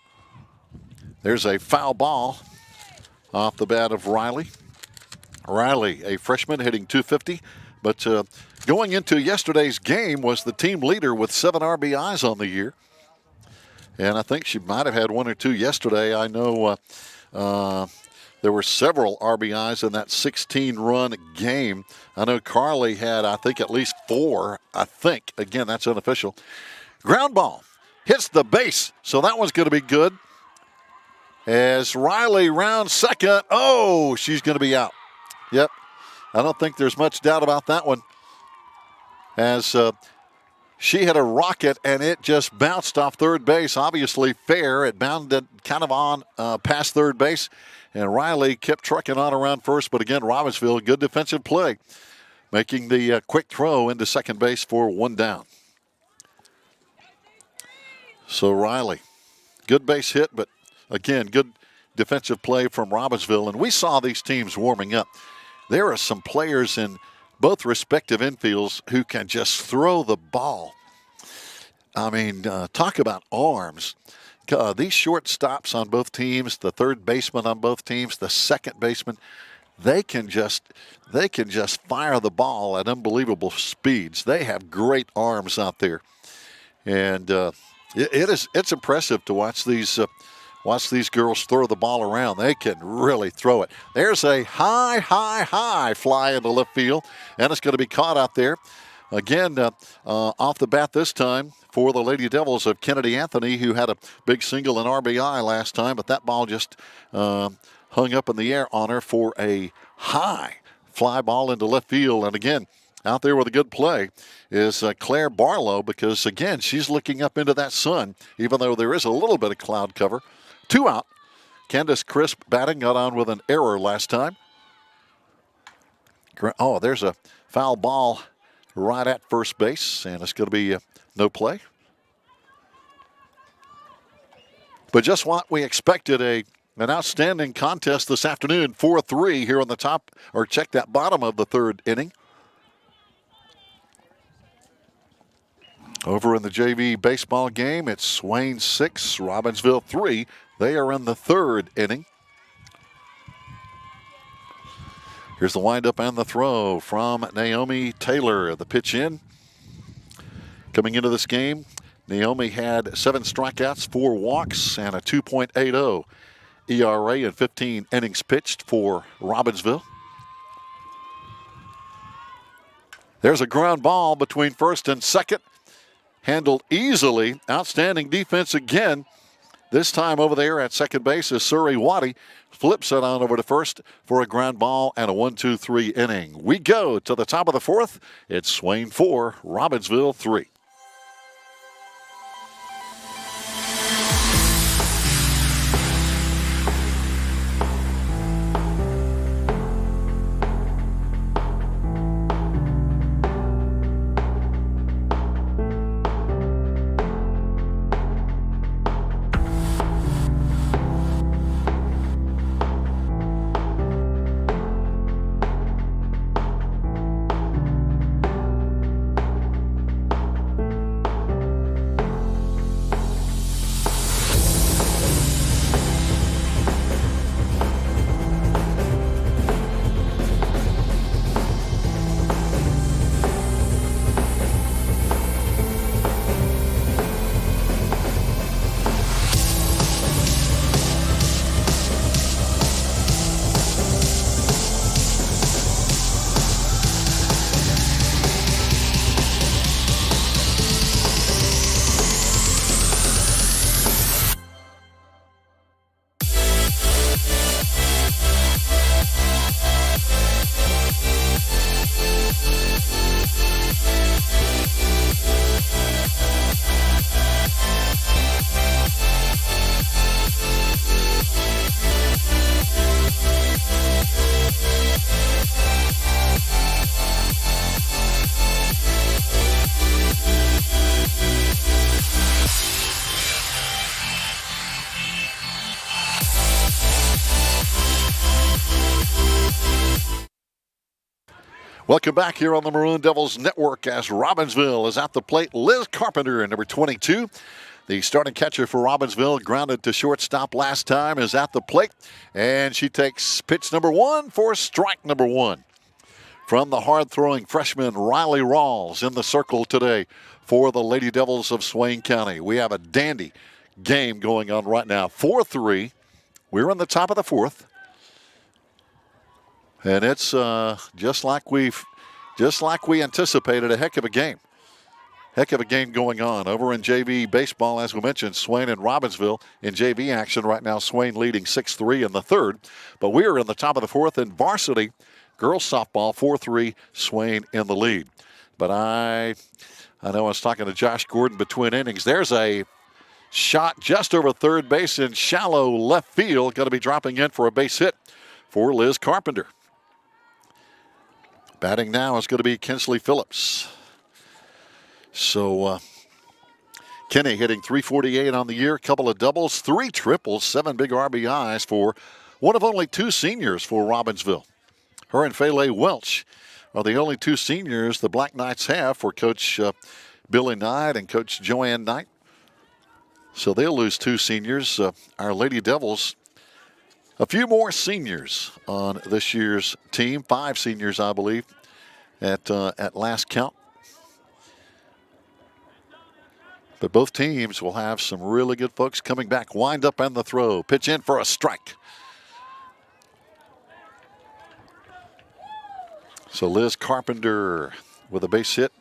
There's a foul ball off the bat of Riley. Riley, a freshman, hitting .250, but going into yesterday's game was the team leader with 7 RBIs on the year. And I think she might have had 1 or 2 yesterday. I know there were several RBIs in that 16-run game. I know Carly had, I think, at least 4, I think. Again, that's unofficial. Ground ball hits the base, so that one's going to be good. As Riley rounds second, oh, she's going to be out. Yep, I don't think there's much doubt about that one. As she had a rocket and it just bounced off third base, obviously fair. It bounded kind of on past third base, and Riley kept trucking on around first. But again, Robbinsville, good defensive play, making the quick throw into second base for 1 down. So Riley, good base hit, but again, good defensive play from Robbinsville. And we saw these teams warming up. There are some players in both respective infields who can just throw the ball. I mean, talk about arms. These shortstops on both teams, the third baseman on both teams, the second baseman, they can just fire the ball at unbelievable speeds. They have great arms out there. And it's impressive to watch these girls throw the ball around. They can really throw it. There's a high fly into left field, and it's going to be caught out there Again, off the bat this time for the Lady Devils of Kennedy Anthony, who had a big single and RBI last time, but that ball just hung up in the air on her for a high fly ball into left field. And again, out there with a good play is Claire Barlow, because, again, she's looking up into that sun, even though there is a little bit of cloud cover. 2 out. Candace Crisp batting, got on with an error last time. Oh, there's a foul ball right at first base, and it's going to be no play. But just what we expected, an outstanding contest this afternoon, 4-3 here on the top, or check that bottom of the third inning. Over in the JV baseball game, it's Swain 6, Robbinsville 3. They are in the third inning. Here's the windup and the throw from Naomi Taylor. The pitch in. Coming into this game, Naomi had 7 strikeouts, 4 walks, and a 2.80 ERA in 15 innings pitched for Robbinsville. There's a ground ball between first and second. Handled easily. Outstanding defense again. This time over there at second base is Surrey Waddy. Flips it on over to first for a ground ball and a 1-2-3 inning. We go to the top of the fourth. It's Swain 4, Robbinsville 3. Welcome back here on the Maroon Devils Network as Robbinsville is at the plate. Liz Carpenter, number 22. The starting catcher for Robbinsville, grounded to shortstop last time, is at the plate. And she takes pitch number 1 for strike number 1. From the hard-throwing freshman Riley Rawls in the circle today for the Lady Devils of Swain County. We have a dandy game going on right now. 4-3. We're in the top of the fourth. And it's just like we anticipated, a heck of a game. Heck of a game going on. Over in JV baseball, as we mentioned, Swain and Robbinsville in JV action right now. Swain leading 6-3 in the third. But we are in the top of the fourth in varsity girls softball, 4-3, Swain in the lead. But I know I was talking to Josh Gordon between innings. There's a shot just over third base in shallow left field. Going to be dropping in for a base hit for Liz Carpenter. Batting now is going to be Kinsley Phillips. So Kenny hitting .348 on the year, a couple of doubles, 3 triples, 7 big RBIs for one of only 2 seniors for Robbinsville. Her and Faye Welch are the only 2 seniors the Black Knights have for Coach Billy Knight and Coach Joanne Knight. So they'll lose 2 seniors. Our Lady Devils, a few more seniors on this year's team. 5 seniors, I believe, at last count. But both teams will have some really good folks coming back. Wind up and the throw. Pitch in for a strike. So Liz Carpenter with a base hit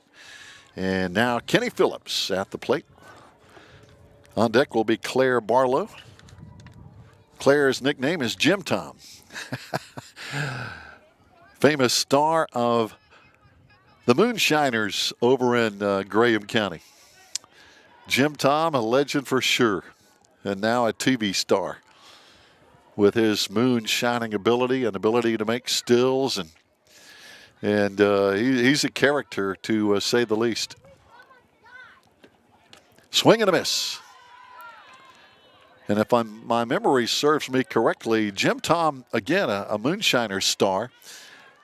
And now Kenny Phillips at the plate. On deck will be Claire Barlow. Claire's nickname is Jim Tom. Famous star of the Moonshiners over in Graham County. Jim Tom, a legend for sure, and now a TV star with his moonshining ability and ability to make stills, and he's a character to say the least. Swing and a miss. And if my memory serves me correctly, Jim Tom, again, a moonshiner star,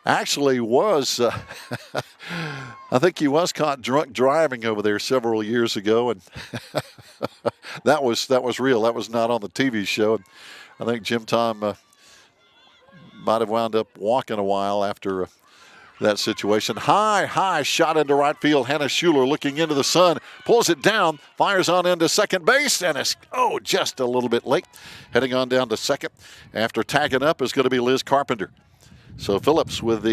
actually was, I think he was caught drunk driving over there several years ago, and that was real. That was not on the TV show. And I think Jim Tom might have wound up walking a while after that situation. High shot into right field. Hannah Schuler looking into the sun, pulls it down, fires on into second base, and it's, just a little bit late. Heading on down to second after tagging up is going to be Liz Carpenter. So Phillips with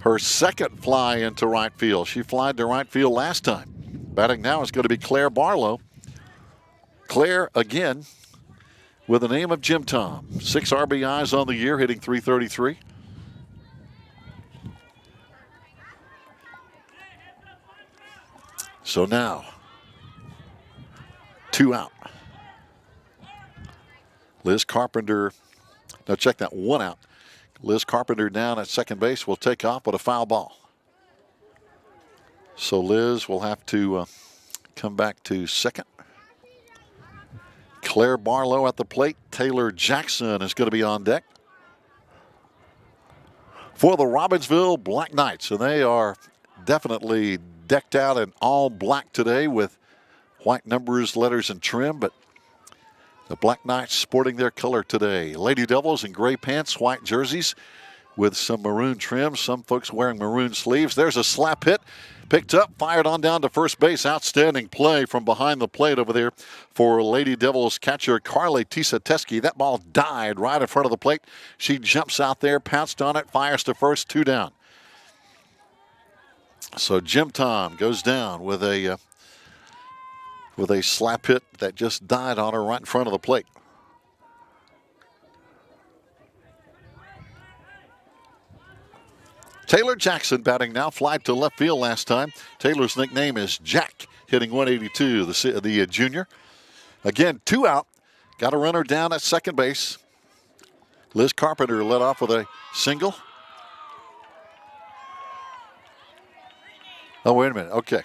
her second fly into right field. She flied to right field last time. Batting now is going to be Claire Barlow. Claire, again, with the name of Jim Tom. 6 RBIs on the year, hitting .333. So now, 2 out. Liz Carpenter, now check that, 1 out. Liz Carpenter down at second base will take off with a foul ball. So Liz will have to come back to second. Claire Barlow at the plate. Taylor Jackson is going to be on deck for the Robbinsville Black Knights. And they are definitely decked out in all black today with white numbers, letters, and trim. But the Black Knights sporting their color today. Lady Devils in gray pants, white jerseys with some maroon trim. Some folks wearing maroon sleeves. There's a slap hit. Picked up, fired on down to first base. Outstanding play from behind the plate over there for Lady Devils catcher Carly Tisateski. That ball died right in front of the plate. She jumps out there, pounced on it, fires to first, 2 down. So Jim Tom goes down with a slap hit that just died on her right in front of the plate. Taylor Jackson batting now, fly to left field last time. Taylor's nickname is Jack, hitting .182, the junior. Again, 2 out. Got a runner down at second base. Liz Carpenter led off with a single. Oh, wait a minute. Okay.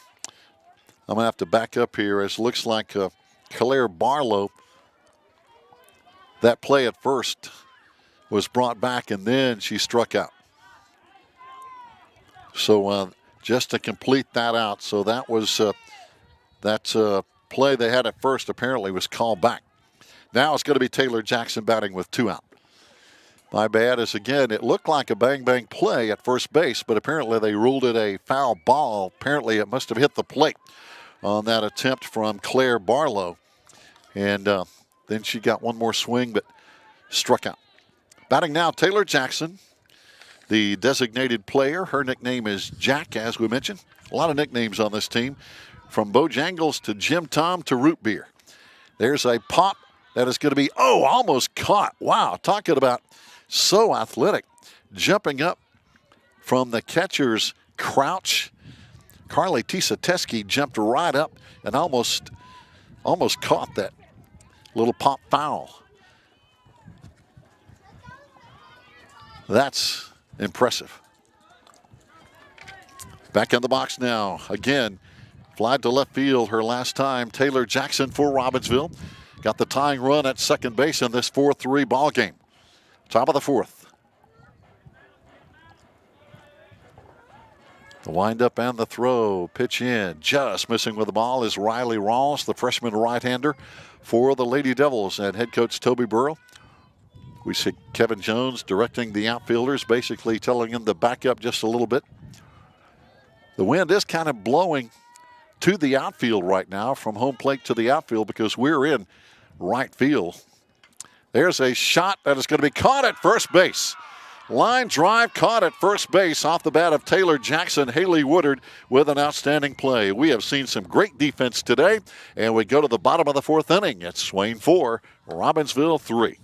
I'm going to have to back up here as it looks like Claire Barlow, that play at first was brought back and then she struck out. So just to complete that out, so that was that play they had at first apparently was called back. Now it's going to be Taylor Jackson batting with 2 out. My bad is, again, it looked like a bang-bang play at first base, but apparently they ruled it a foul ball. Apparently it must have hit the plate on that attempt from Claire Barlow. And then she got one more swing, but struck out. Batting now, Taylor Jackson, the designated player. Her nickname is Jack, as we mentioned. A lot of nicknames on this team, from Bojangles to Jim Tom to Root Beer. There's a pop that is going to be, almost caught. Wow, talking about so athletic. Jumping up from the catcher's crouch. Carly Tisateski jumped right up and almost caught that little pop foul. That's impressive. Back in the box now. Again, flied to left field her last time. Taylor Jackson for Robbinsville. Got the tying run at second base in this 4-3 ball game. Top of the 4th. The windup and the throw. Pitch in. Just missing with the ball is Riley Rawls, the freshman right-hander for the Lady Devils, and head coach Toby Burrow. We see Kevin Jones directing the outfielders, basically telling them to back up just a little bit. The wind is kind of blowing to the outfield right now, from home plate to the outfield, because we're in right field. There's a shot that is going to be caught at first base. Line drive caught at first base off the bat of Taylor Jackson. Haley Woodard with an outstanding play. We have seen some great defense today, and we go to the bottom of the fourth inning. It's Swain 4, Robbinsville 3.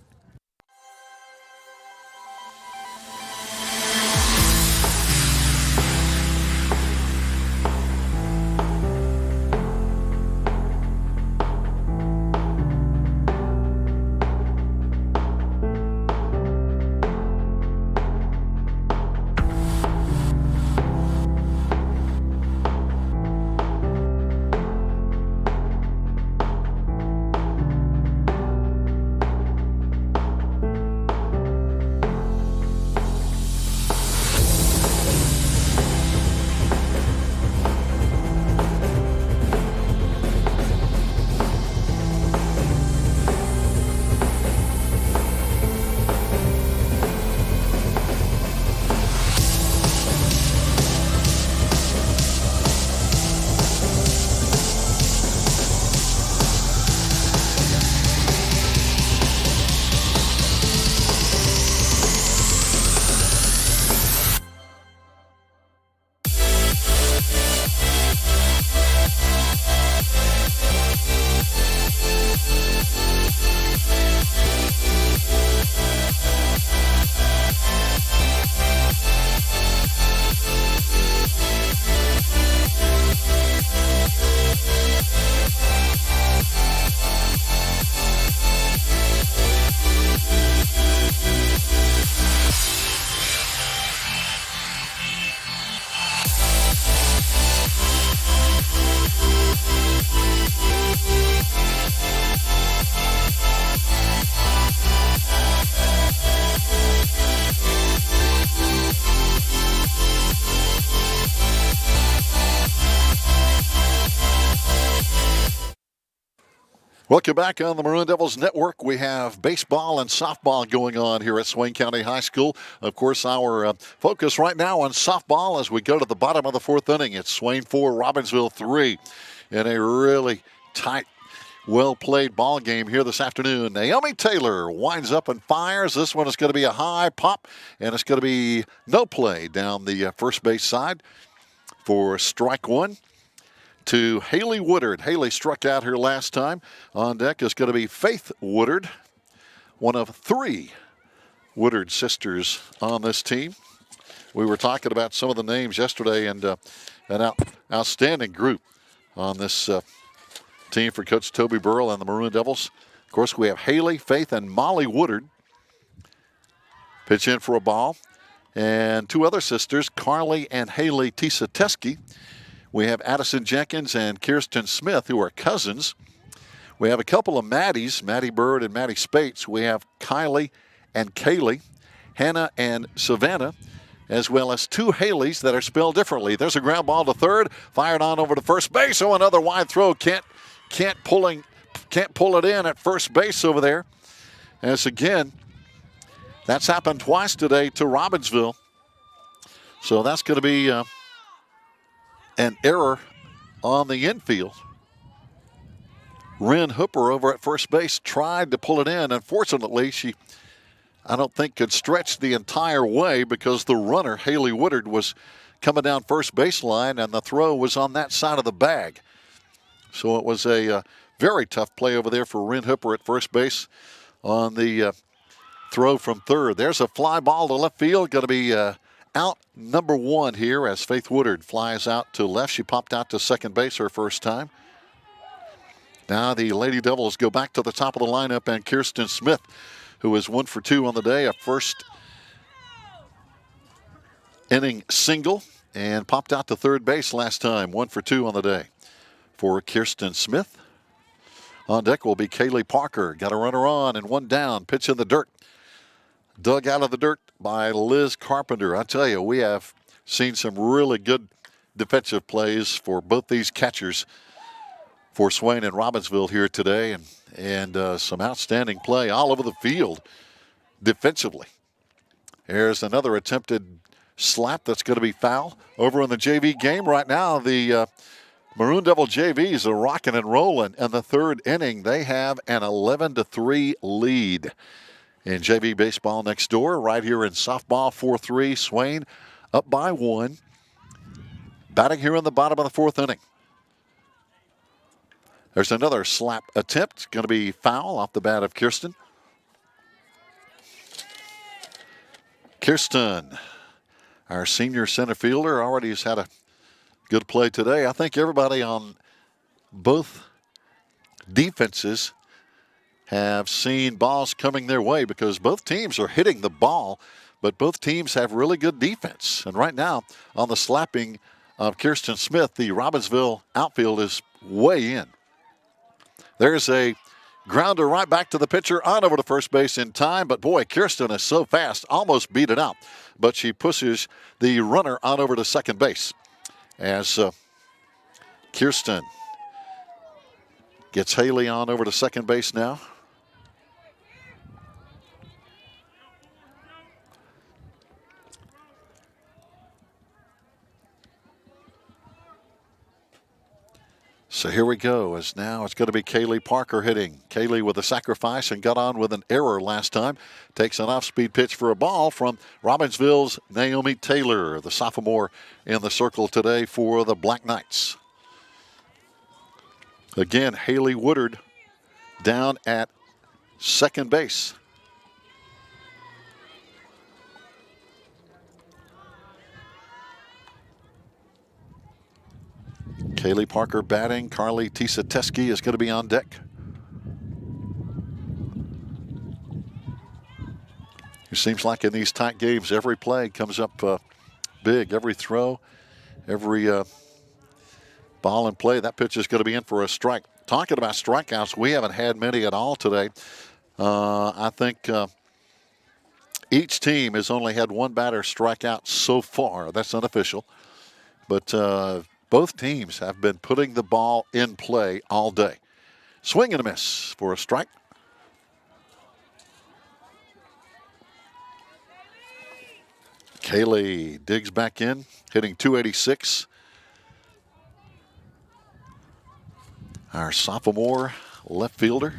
Welcome back on the Maroon Devils Network. We have baseball and softball going on here at Swain County High School. Of course, our focus right now on softball as we go to the bottom of the fourth inning. It's Swain 4, Robbinsville 3 in a really tight, well-played ball game here this afternoon. Naomi Taylor winds up and fires. This one is going to be a high pop, and it's going to be no play down the first base side for strike one to Haley Woodard. Haley struck out here last time. On deck is going to be Faith Woodard, one of three Woodard sisters on this team. We were talking about some of the names yesterday, and an outstanding group on this team for Coach Toby Burrell and the Maroon Devils. Of course, we have Haley, Faith, and Molly Woodard. Pitch in for a ball. And two other sisters, Carly and Haley Tisateski. We have Addison Jenkins and Kirsten Smith, who are cousins. We have a couple of Maddies, Maddie Bird and Maddie Spates. We have Kylie and Kaylee, Hannah and Savannah, as well as two Haleys that are spelled differently. There's a ground ball to third, fired on over to first base. Oh, another wide throw. Can't pull it in at first base over there. As again, that's happened twice today to Robbinsville. So that's going to be an error on the infield. Ren Hooper over at first base tried to pull it in. Unfortunately, she, I don't think, could stretch the entire way because the runner, Haley Woodard, was coming down first baseline and the throw was on that side of the bag. So it was a very tough play over there for Ren Hooper at first base on the throw from third. There's a fly ball to left field. Going to be out number one here as Faith Woodard flies out to left. She popped out to second base her first time. Now the Lady Devils go back to the top of the lineup, and Kirsten Smith, who is 1 for 2 on the day, a first inning single, and popped out to third base last time, 1 for 2 on the day for Kirsten Smith. On deck will be Kaylee Parker. Got a runner on and one down. Pitch in the dirt. Dug out of the dirt by Liz Carpenter. I tell you, we have seen some really good defensive plays for both these catchers for Swain and Robbinsville here today, and some outstanding play all over the field defensively. Here's another attempted slap that's going to be foul. Over in the JV game right now, the Maroon Devil JVs are rocking and rolling. In the third inning, they have an 11-3 lead. in JV baseball next door. Right here in softball, 4-3. Swain up by 1. Batting here in the bottom of the 4th inning. There's another slap attempt. Going to be foul off the bat of Kirsten. Kirsten, our senior center fielder, already has had a good play today. I think everybody on both defenses have seen balls coming their way because both teams are hitting the ball, but both teams have really good defense. And right now, on the slapping of Kirsten Smith, the Robbinsville outfield is way in. There's a grounder right back to the pitcher, on over to first base in time. But boy, Kirsten is so fast, almost beat it out. But she pushes the runner on over to second base as Kirsten gets Haley on over to second base now. So here we go, as now it's going to be Kaylee Parker hitting. Kaylee with a sacrifice and got on with an error last time. Takes an off-speed pitch for a ball from Robbinsville's Naomi Taylor, the sophomore in the circle today for the Black Knights. Again, Haley Woodard down at second base. Kaylee Parker batting. Carly Tisateski is going to be on deck. It seems like in these tight games, every play comes up big. Every throw, every ball in play, that pitch is going to be in for a strike. Talking about strikeouts, we haven't had many at all today. I think each team has only had one batter strike out so far. That's unofficial. But both teams have been putting the ball in play all day. Swing and a miss for a strike. Kaylee digs back in, hitting .286. Our sophomore left fielder.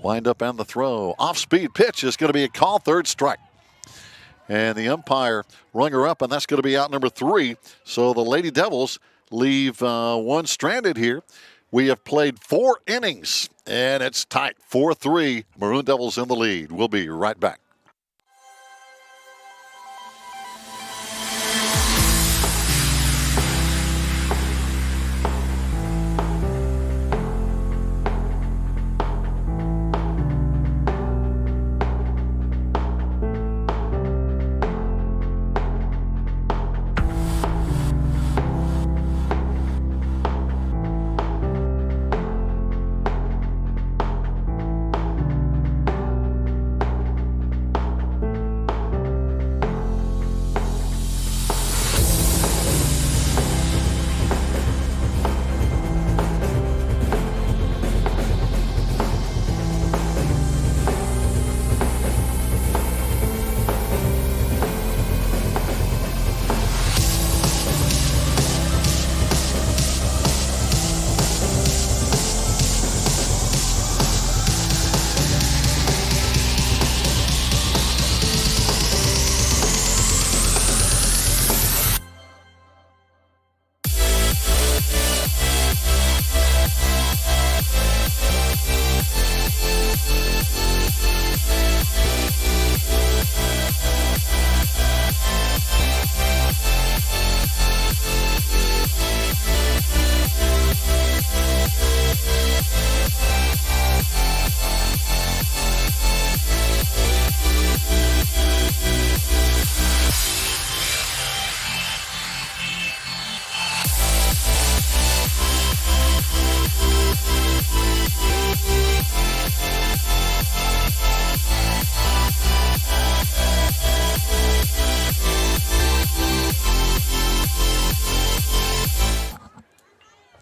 Wind up and the throw. Off-speed pitch is going to be a call, third strike. And the umpire rung her up, and that's going to be out number 3. So the Lady Devils leave one stranded here. We have played 4 innings, and it's tight, 4-3. Maroon Devils in the lead. We'll be right back.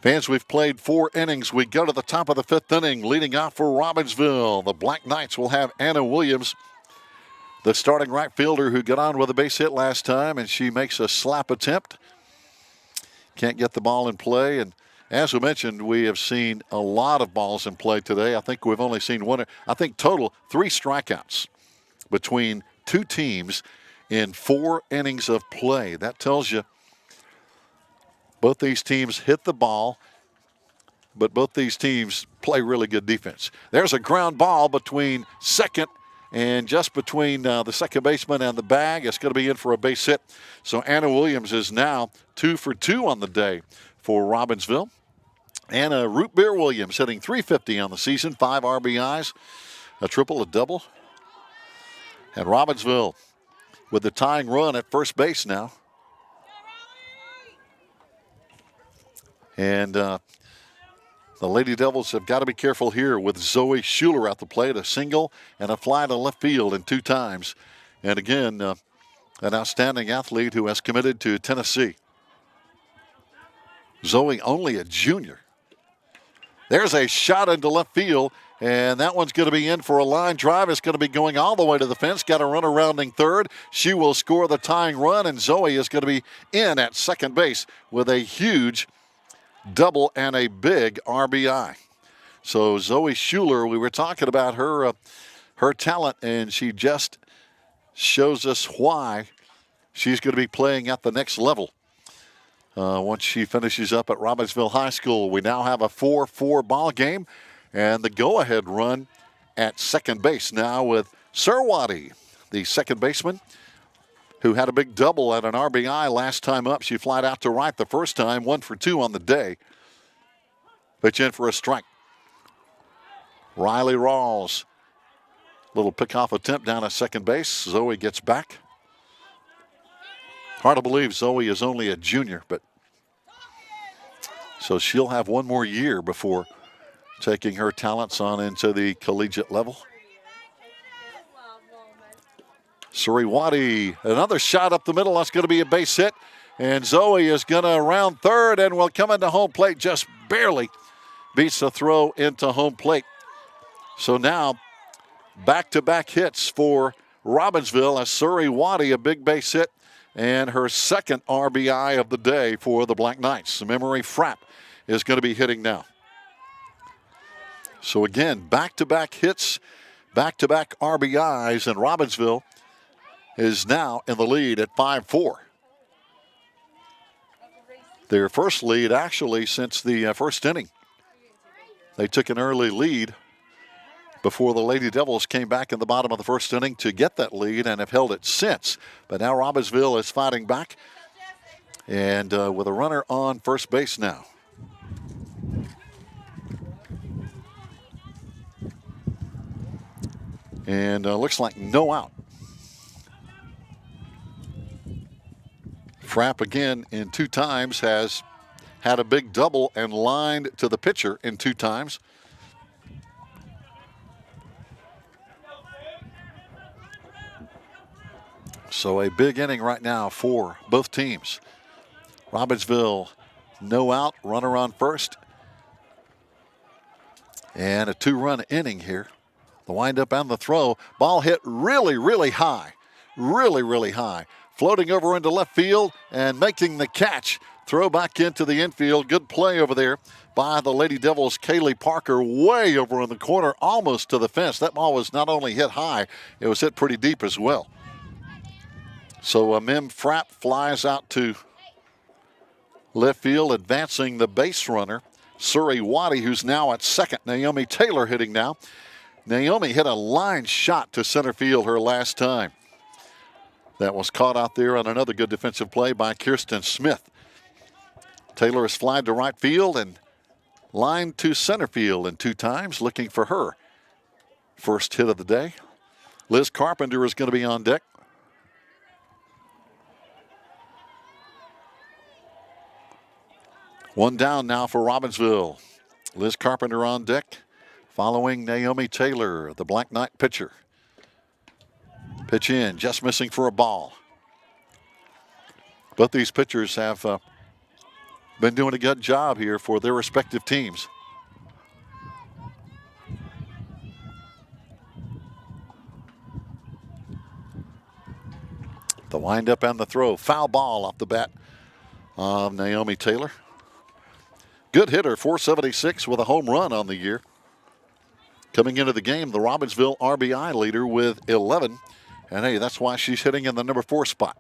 Fans, we've played 4 innings. We go to the top of the 5th inning. Leading off for Robbinsville, the Black Knights will have Anna Williams, the starting right fielder who got on with a base hit last time, and she makes a slap attempt. Can't get the ball in play, and As we mentioned, we have seen a lot of balls in play today. I think we've only seen one, I think total 3 strikeouts between 2 teams in 4 innings of play. That tells you both these teams hit the ball, but both these teams play really good defense. There's a ground ball between second and just between the second baseman and the bag. It's going to be in for a base hit. So Anna Williams is now 2 for 2 on the day for Robbinsville. Anna Root Beer Williams hitting .350 on the season, 5 RBIs, a triple, a double. And Robbinsville with the tying run at first base now. And the Lady Devils have got to be careful here with Zoe Schuler at the plate, a single and a fly to left field in 2 times. And again, an outstanding athlete who has committed to Tennessee. Zoe only a junior. There's a shot into left field, and that one's going to be in for a line drive. It's going to be going all the way to the fence. Got a runner rounding third. She will score the tying run, and Zoe is going to be in at second base with a huge double and a big RBI. So Zoe Schuler, we were talking about her talent, and she just shows us why she's going to be playing at the next level. Once she finishes up at Robbinsville High School, we now have a 4-4 ball game, and the go-ahead run at second base now with Surwati, the second baseman, who had a big double at an RBI last time up. She flied out to right the first time, 1 for 2 on the day. Pitch in for a strike. Riley Rawls, little pickoff attempt down at second base. Zoe gets back. Hard to believe Zoe is only a junior, but so she'll have 1 more year before taking her talents on into the collegiate level. Suriwati, another shot up the middle. That's going to be a base hit. And Zoe is going to round third and will come into home plate, just barely beats the throw into home plate. So now back-to-back hits for Robbinsville as Suriwati, a big base hit, and her second RBI of the day for the Black Knights. Memory Frapp is going to be hitting now. So again, back-to-back hits, back-to-back RBIs, and Robbinsville is now in the lead at 5-4. Their first lead actually since the first inning. They took an early lead before the Lady Devils came back in the bottom of the first inning to get that lead and have held it since. But now Robbinsville is fighting back and with a runner on first base now. And looks like no out. Frapp again in 2 times has had a big double and lined to the pitcher in 2 times. So a big inning right now for both teams. Robbinsville, no out, runner on first. And a 2-run inning here. The windup and the throw. Ball hit really, really high. Really, really high. Floating over into left field and making the catch. Throw back into the infield. Good play over there by the Lady Devils. Kaylee Parker way over in the corner, almost to the fence. That ball was not only hit high, it was hit pretty deep as well. So Mem Frapp flies out to left field, advancing the base runner, Suriwati, who's now at second. Naomi Taylor hitting now. Naomi hit a line shot to center field her last time. That was caught out there on another good defensive play by Kirsten Smith. Taylor has flied to right field and lined to center field in 2 times, looking for her first hit of the day. Liz Carpenter is going to be on deck. One down now for Robbinsville. Liz Carpenter on deck, following Naomi Taylor, the Black Knight pitcher. Pitch in, just missing for a ball. Both these pitchers have been doing a good job here for their respective teams. The windup and the throw. Foul ball off the bat of Naomi Taylor. Good hitter, 476 with a home run on the year. Coming into the game, the Robbinsville RBI leader with 11. And hey, that's why she's hitting in the number 4 spot.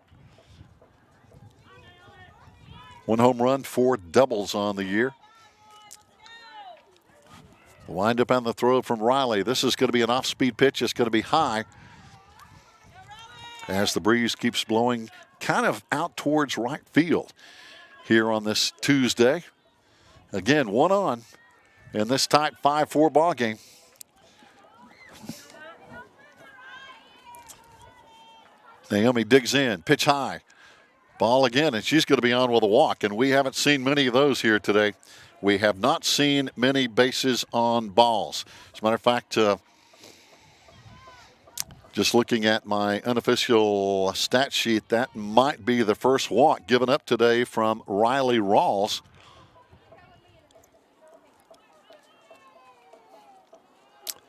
1 home run, 4 doubles on the year. Wind up on the throw from Riley. This is going to be an off-speed pitch. It's going to be high as the breeze keeps blowing kind of out towards right field here on this Tuesday. Again, 1 on in this tight 5-4 ball game. Naomi digs in, pitch high. Ball again, and she's going to be on with a walk, and we haven't seen many of those here today. We have not seen many bases on balls. As a matter of fact, just looking at my unofficial stat sheet, that might be the first walk given up today from Riley Rawls.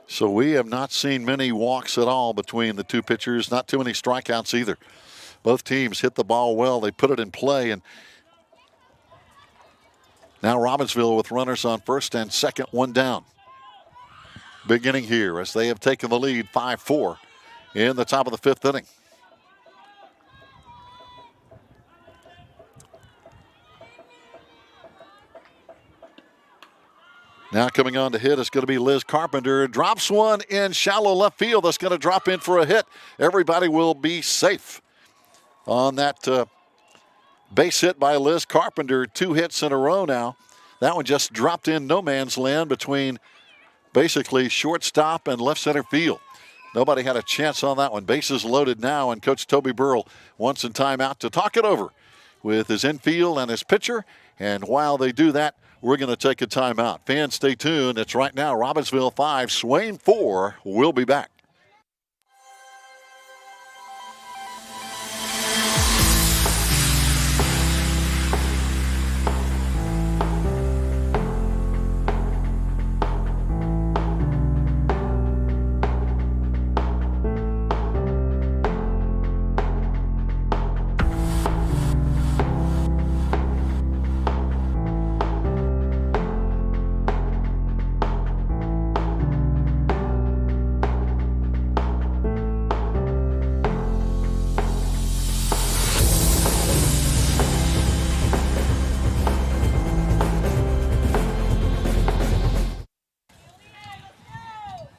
So we have not seen many walks at all between the two pitchers, not too many strikeouts either. Both teams hit the ball well. They put it in play, and now Robbinsville with runners on first and second, 1 down. Big inning here as they have taken the lead 5-4 in the top of the 5th inning. Now coming on to hit is going to be Liz Carpenter. Drops one in shallow left field. That's going to drop in for a hit. Everybody will be safe on that base hit by Liz Carpenter. 2 hits in a row now. That one just dropped in no man's land between basically shortstop and left center field. Nobody had a chance on that one. Bases loaded now, and Coach Toby Burrell wants some time out to talk it over with his infield and his pitcher. And while they do that, we're going to take a timeout. Fans, stay tuned. It's right now Robbinsville 5, Swain 4. We'll be back.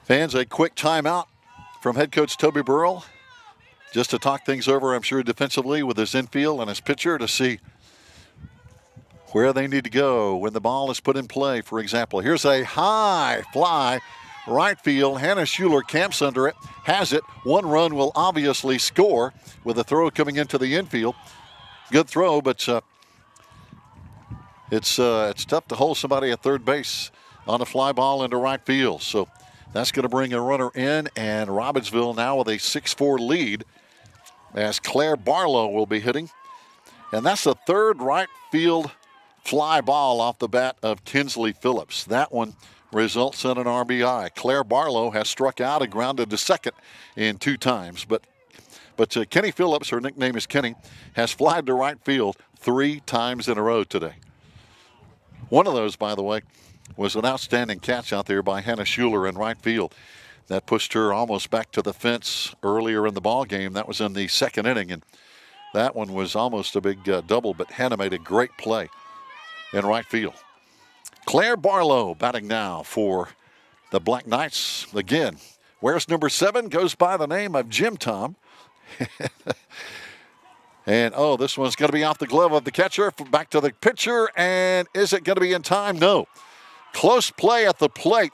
Fans, a quick timeout from head coach Toby Burrell just to talk things over, I'm sure, defensively with his infield and his pitcher to see where they need to go when the ball is put in play. For example, here's a high fly right field. Hannah Schuler camps under it, has it. 1 run will obviously score with a throw coming into the infield. Good throw, but it's tough to hold somebody at third base on a fly ball into right field. So that's going to bring a runner in, and Robbinsville now with a 6-4 lead as Claire Barlow will be hitting. And that's the 3rd right field fly ball off the bat of Kinsley Phillips. That one results in an RBI. Claire Barlow has struck out and grounded to second in 2 times. But Kenny Phillips, her nickname is Kenny, has flied to right field 3 times in a row today. One of those, by the way, was an outstanding catch out there by Hannah Schuler in right field. That pushed her almost back to the fence earlier in the ball game. That was in the 2nd inning, and that one was almost a big double, but Hannah made a great play in right field. Claire Barlow batting now for the Black Knights. Again, where's number 7? Goes by the name of Jim Tom. And, oh, this one's going to be off the glove of the catcher. Back to the pitcher, and is it going to be in time? No. Close play at the plate.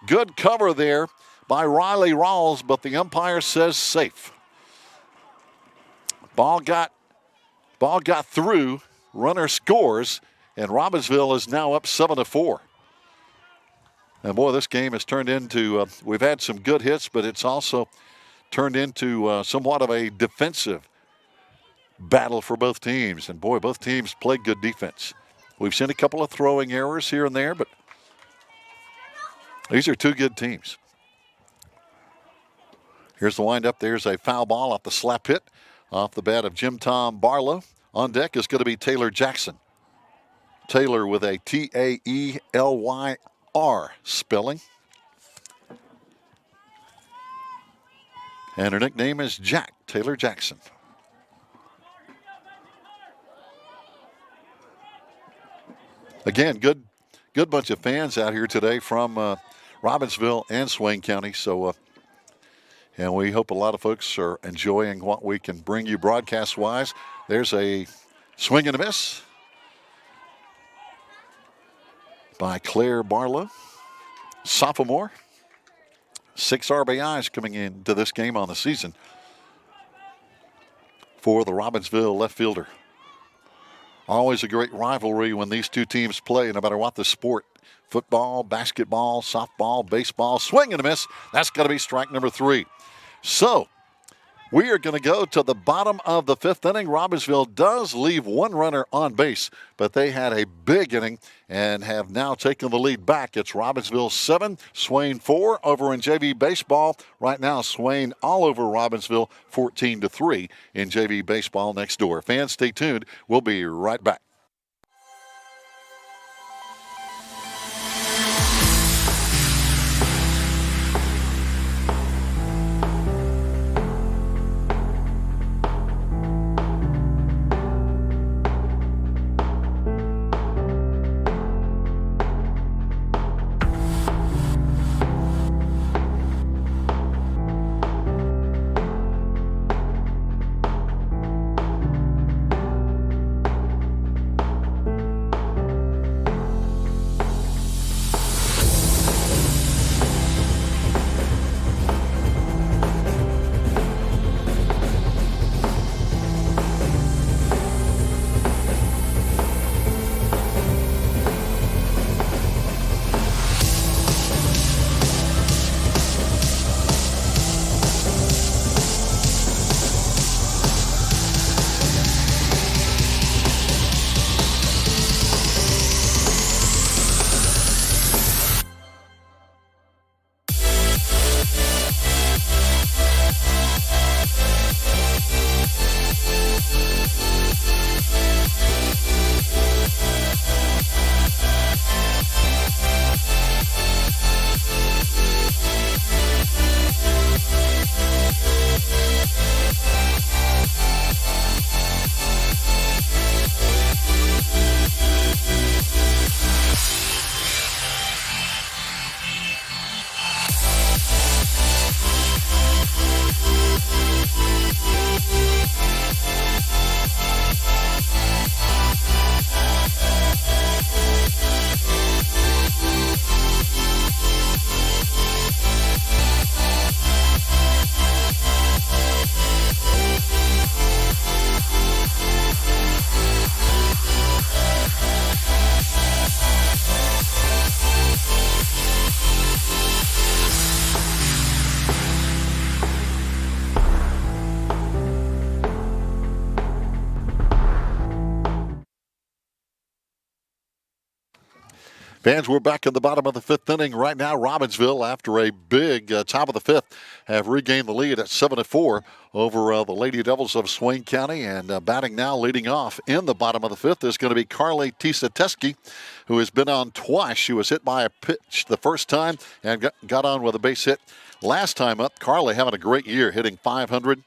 Good cover there by Riley Rawls, but the umpire says safe. Ball got through. Runner scores, and Robbinsville is now up 7-4. And boy, this game has turned into, we've had some good hits, but it's also turned into somewhat of a defensive battle for both teams. And boy, both teams played good defense. We've seen a couple of throwing errors here and there, but these are 2 good teams. Here's the windup. There's a foul ball off the slap hit off the bat of Jim Tom Barlow. On deck is going to be Taylor Jackson. Taylor with a Taelyr spelling. And her nickname is Jack, Taylor Jackson. Again, good bunch of fans out here today from Robbinsville and Swain County. So, and we hope a lot of folks are enjoying what we can bring you broadcast-wise. There's a swing and a miss by Claire Barlow, sophomore. 6 RBIs coming into this game on the season for the Robbinsville left fielder. Always a great rivalry when these two teams play, no matter what the sport. Football, basketball, softball, baseball, swing and a miss. That's going to be strike number 3. So we are going to go to the bottom of the 5th inning. Robbinsville does leave 1 runner on base, but they had a big inning and have now taken the lead back. It's Robbinsville 7, Swain 4 over in JV baseball. Right now, Swain all over Robbinsville 14-3 in JV baseball next door. Fans, stay tuned. We'll be right back. Fans, we're back in the bottom of the 5th inning right now. Robbinsville, after a big top of the 5th, have regained the lead at 7-4 over the Lady Devils of Swain County. And batting now, leading off in the bottom of the 5th, is going to be Carly Tisateski, who has been on twice. She was hit by a pitch the first time and got on with a base hit last time up. Carly having a great year, hitting .500.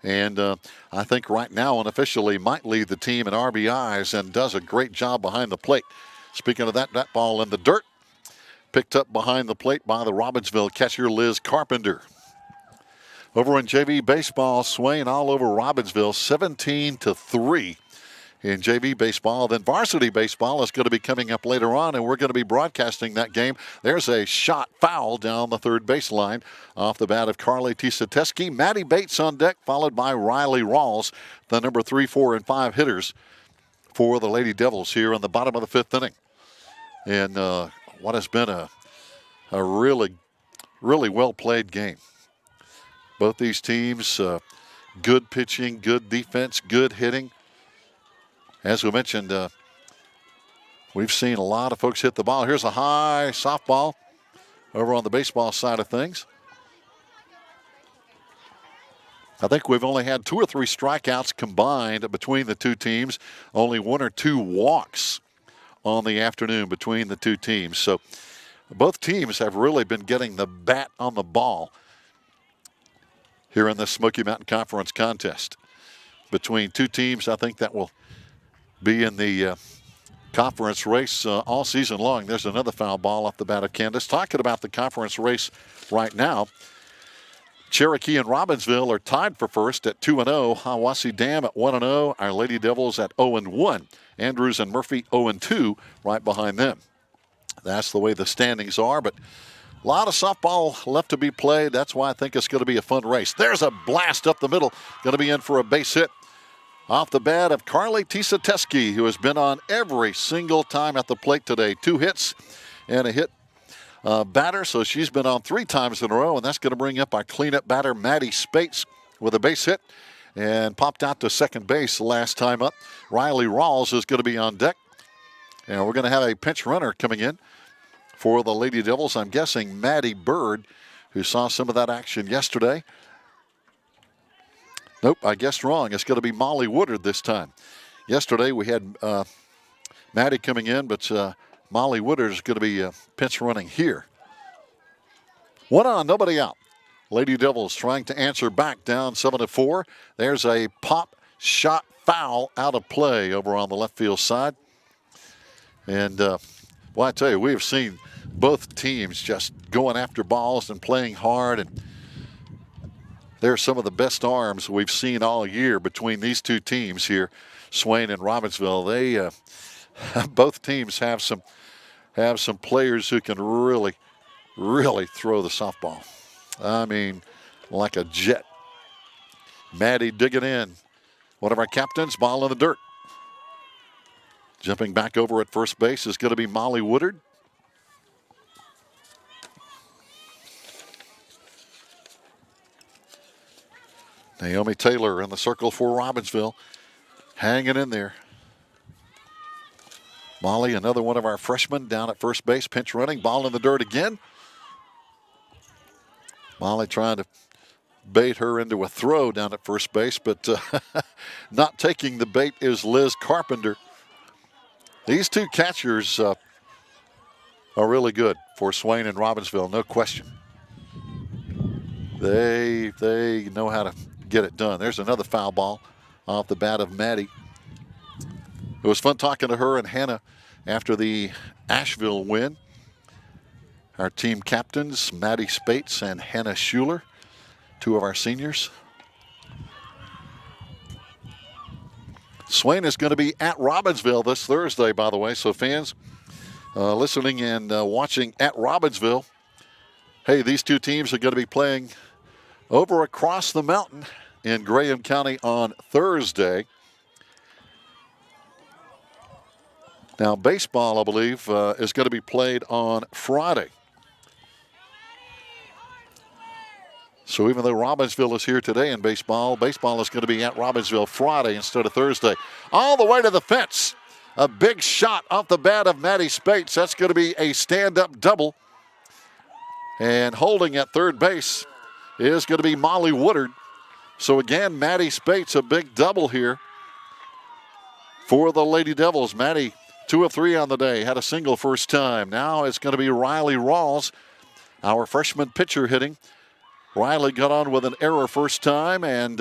And I think right now unofficially might lead the team in RBIs and does a great job behind the plate. Speaking of that ball in the dirt, picked up behind the plate by the Robbinsville catcher, Liz Carpenter. Over in JV baseball, Swain all over Robbinsville, 17-3 in JV baseball. Then varsity baseball is going to be coming up later on, and we're going to be broadcasting that game. There's a shot foul down the third baseline off the bat of Carly Tisateski. Maddie Bates on deck, followed by Riley Rawls, the number 3, 4, and 5 hitters for the Lady Devils here in the bottom of the 5th inning. And what has been a really, really well-played game. Both these teams, good pitching, good defense, good hitting. As we mentioned, we've seen a lot of folks hit the ball. Here's a high softball over on the baseball side of things. I think we've only had 2 or 3 strikeouts combined between the two teams. Only 1 or 2 walks on the afternoon between the two teams. So both teams have really been getting the bat on the ball here in the Smoky Mountain Conference contest. Between two teams, I think that will be in the conference race all season long. There's another foul ball off the bat of Candace. Talking about the conference race right now, Cherokee and Robbinsville are tied for first at 2-0. Hiawassee Dam at 1-0. Our Lady Devils at 0-1. Andrews and Murphy 0-2 right behind them. That's the way the standings are, but a lot of softball left to be played. That's why I think it's going to be a fun race. There's a blast up the middle. Going to be in for a base hit off the bat of Carly Tisateski, who has been on every single time at the plate today. 2 hits and a hit batter, so she's been on 3 times in a row, and that's going to bring up our cleanup batter, Maddie Spates, with a base hit and popped out to second base the last time up. Riley Rawls is going to be on deck, and we're going to have a pinch runner coming in for the Lady Devils. I'm guessing Maddie Bird, who saw some of that action yesterday. Nope, I guessed wrong. It's going to be Molly Woodard this time. Yesterday we had Maddie coming in, but Molly Woodard is going to be pinch running here. 1 on, nobody out. Lady Devils trying to answer back, down 7-4. There's a pop shot foul out of play over on the left field side. And, well, I tell you, we have seen both teams just going after balls and playing hard. And they're some of the best arms we've seen all year between these two teams here, Swain and Robbinsville. They both teams have some players who can really throw the softball. I mean, like a jet. Maddie digging in. One of our captains, ball in the dirt. Jumping back over at first base is going to be Molly Woodard. Naomi Taylor in the circle for Robbinsville, hanging in there. Molly, another one of our freshmen down at first base, pinch running, ball in the dirt again. Molly trying to bait her into a throw down at first base, but not taking the bait is Liz Carpenter. These two catchers are really good for Swain and Robbinsville, no question. They know how to get it done. There's another foul ball off the bat of Maddie. It was fun talking to her and Hannah after the Asheville win. Our team captains, Maddie Spates and Hannah Schuler, 2 of our seniors. Swain is going to be at Robbinsville this Thursday, by the way. So fans listening and watching at Robbinsville, hey, these two teams are going to be playing over across the mountain in Graham County on Thursday. Now, baseball, I believe, is going to be played on Friday. So even though Robbinsville is here today in baseball is going to be at Robbinsville Friday instead of Thursday. All the way to the fence. A big shot off the bat of Maddie Spates. That's going to be a stand-up double. And holding at third base is going to be Molly Woodard. So again, Maddie Spates, a big double here for the Lady Devils. Maddie, 2 of 3 on the day, had a single first time. Now it's going to be Riley Rawls, our freshman pitcher, hitting. Riley got on with an error first time and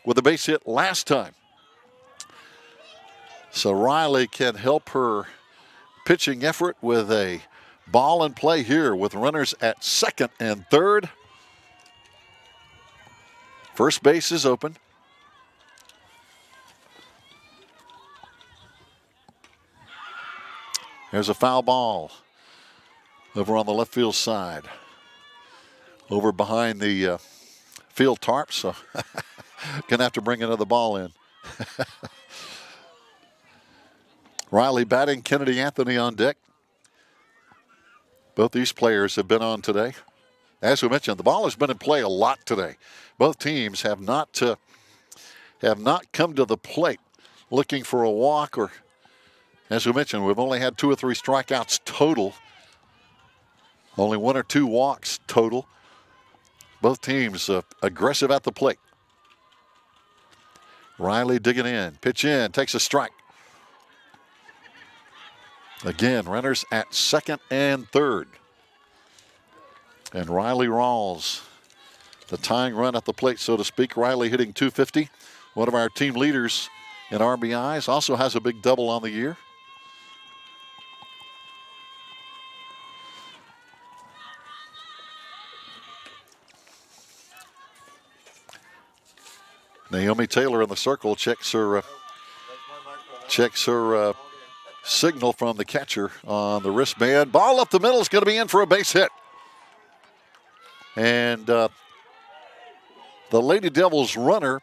with a base hit last time. So Riley can help her pitching effort with a ball in play here with runners at second and third. First base is open. There's a foul ball over on the left field side. Over behind the field tarp, so gonna have to bring another ball in. Riley batting, Kennedy Anthony on deck. Both these players have been on today. As we mentioned, the ball has been in play a lot today. Both teams have not come to the plate looking for a walk, or, as we mentioned, we've only had 2 or 3 strikeouts total. Only 1 or 2 walks total. Both teams aggressive at the plate. Riley digging in, pitch in, takes a strike. Again, runners at second and third. And Riley Rawls, the tying run at the plate, so to speak. Riley hitting .250, one of our team leaders in RBIs. Also has a big double on the year. Naomi Taylor in the circle checks her signal from the catcher on the wristband. Ball up the middle is going to be in for a base hit. And the Lady Devils runner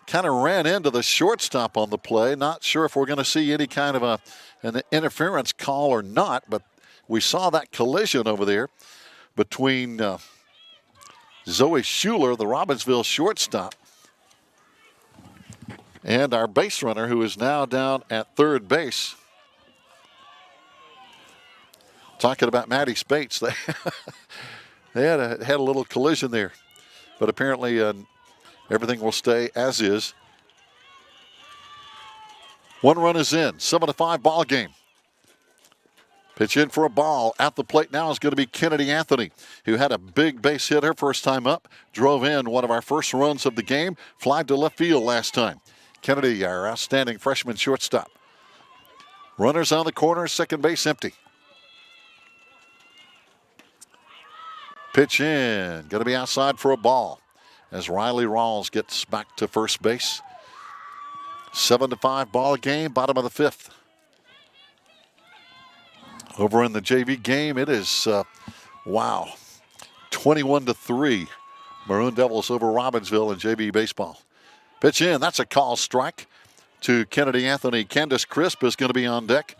kind of ran into the shortstop on the play. Not sure if we're going to see any kind of an interference call or not, but we saw that collision over there between Zoe Schuler, the Robbinsville shortstop, and our base runner, who is now down at third base. Talking about Maddie Spates, they had a little collision there, but apparently everything will stay as is. One run is in, 7-5 ball game. Pitch in for a ball at the plate now is going to be Kennedy Anthony, who had a big base hit her first time up, drove in one of our first runs of the game, fly to left field last time. Kennedy, our outstanding freshman shortstop. Runners on the corner, second base empty. Pitch in, going to be outside for a ball as Riley Rawls gets back to first base. 7-5 ball game, bottom of the fifth. Over in the JV game, it is, 21-3. Maroon Devils over Robbinsville in JV baseball. Pitch in, that's a call strike to Kennedy Anthony. Candace Crisp is going to be on deck.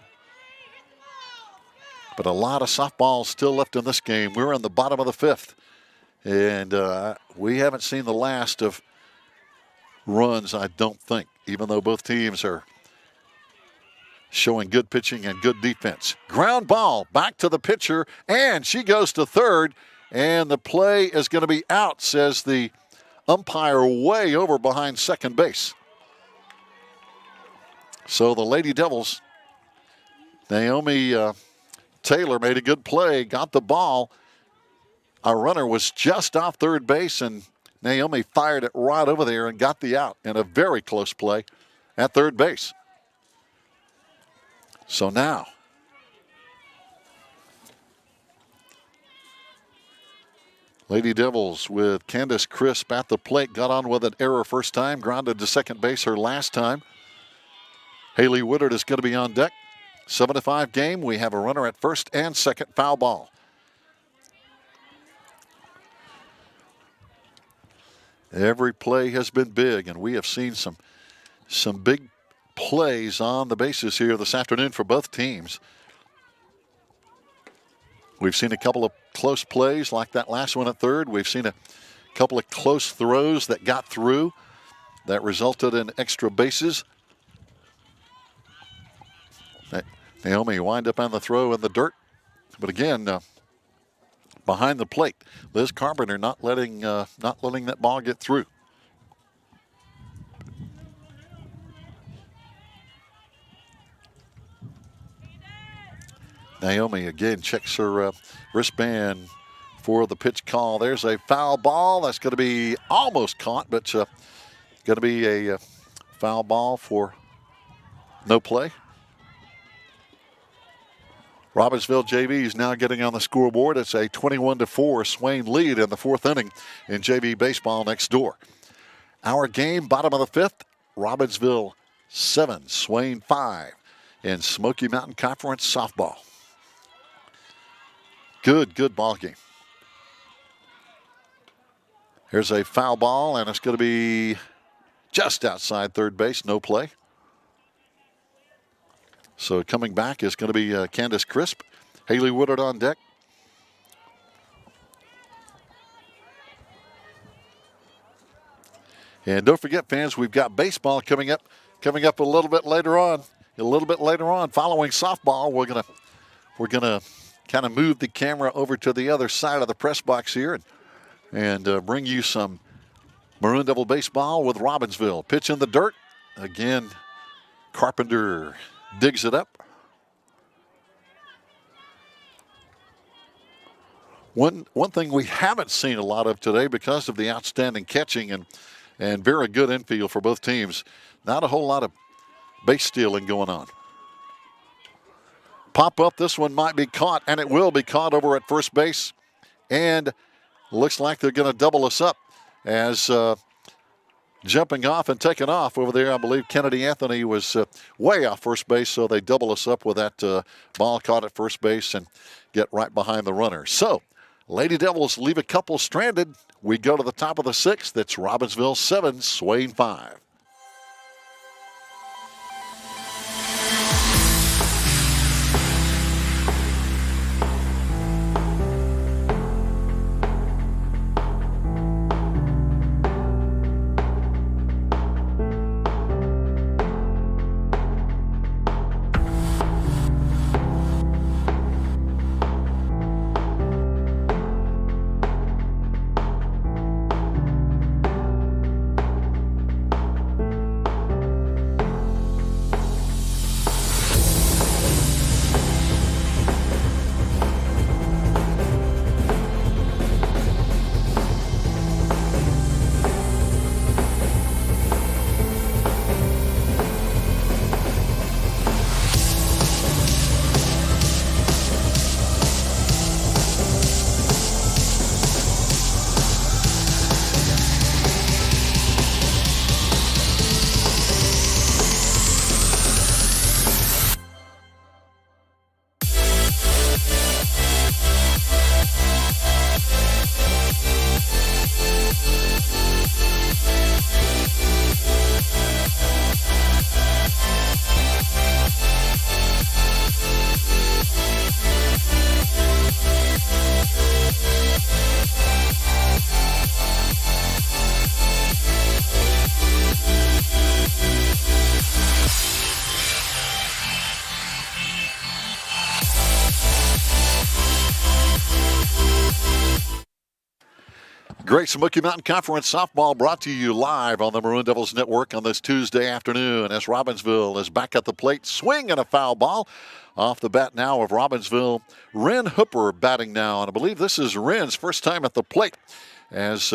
But a lot of softballs still left in this game. We're in the bottom of the fifth. And we haven't seen the last of runs, I don't think, even though both teams are showing good pitching and good defense. Ground ball back to the pitcher, and she goes to third. And the play is going to be out, says the umpire way over behind second base. So the Lady Devils, Naomi Taylor made a good play, got the ball. Our runner was just off third base, and Naomi fired it right over there and got the out in a very close play at third base. So now, Lady Devils with Candace Crisp at the plate, got on with an error first time, grounded to second base her last time. Haley Woodard is going to be on deck. 7-5 game. We have a runner at first and second, foul ball. Every play has been big, and we have seen some big plays on the bases here this afternoon for both teams. We've seen a couple of close plays like that last one at third. We've seen a couple of close throws that got through that resulted in extra bases. Naomi wind up on the throw in the dirt. But again, behind the plate, Liz Carpenter not letting that ball get through. Naomi again checks her wristband for the pitch call. There's a foul ball. That's going to be almost caught, but going to be a foul ball for no play. Robbinsville JV is now getting on the scoreboard. It's a 21-4 Swain lead in the fourth inning in JV baseball next door. Our game, bottom of the fifth, Robbinsville 7, Swain 5 in Smoky Mountain Conference softball. Good ball game. Here's a foul ball, and it's going to be just outside third base, no play. So coming back is going to be Candace Crisp. Haley Woodard on deck. And don't forget, fans, we've got baseball coming up a little bit later on. Following softball, we're gonna kind of move the camera over to the other side of the press box here and bring you some Maroon Devil baseball with Robbinsville. Pitch in the dirt. Again, Carpenter digs it up. One thing we haven't seen a lot of today because of the outstanding catching and very good infield for both teams, not a whole lot of base stealing going on. Pop up, this one might be caught, and it will be caught over at first base. And looks like they're going to double us up as jumping off and taking off over there. I believe Kennedy Anthony was way off first base, so they double us up with that ball caught at first base and get right behind the runner. So Lady Devils leave a couple stranded. We go to the top of the sixth. It's Robbinsville 7, Swain 5. Great Smoky Mountain Conference softball brought to you live on the Maroon Devils Network on this Tuesday afternoon as Robbinsville is back at the plate, swinging a foul ball. Off the bat now of Robbinsville, Wren Hooper batting now, and I believe this is Wren's first time at the plate as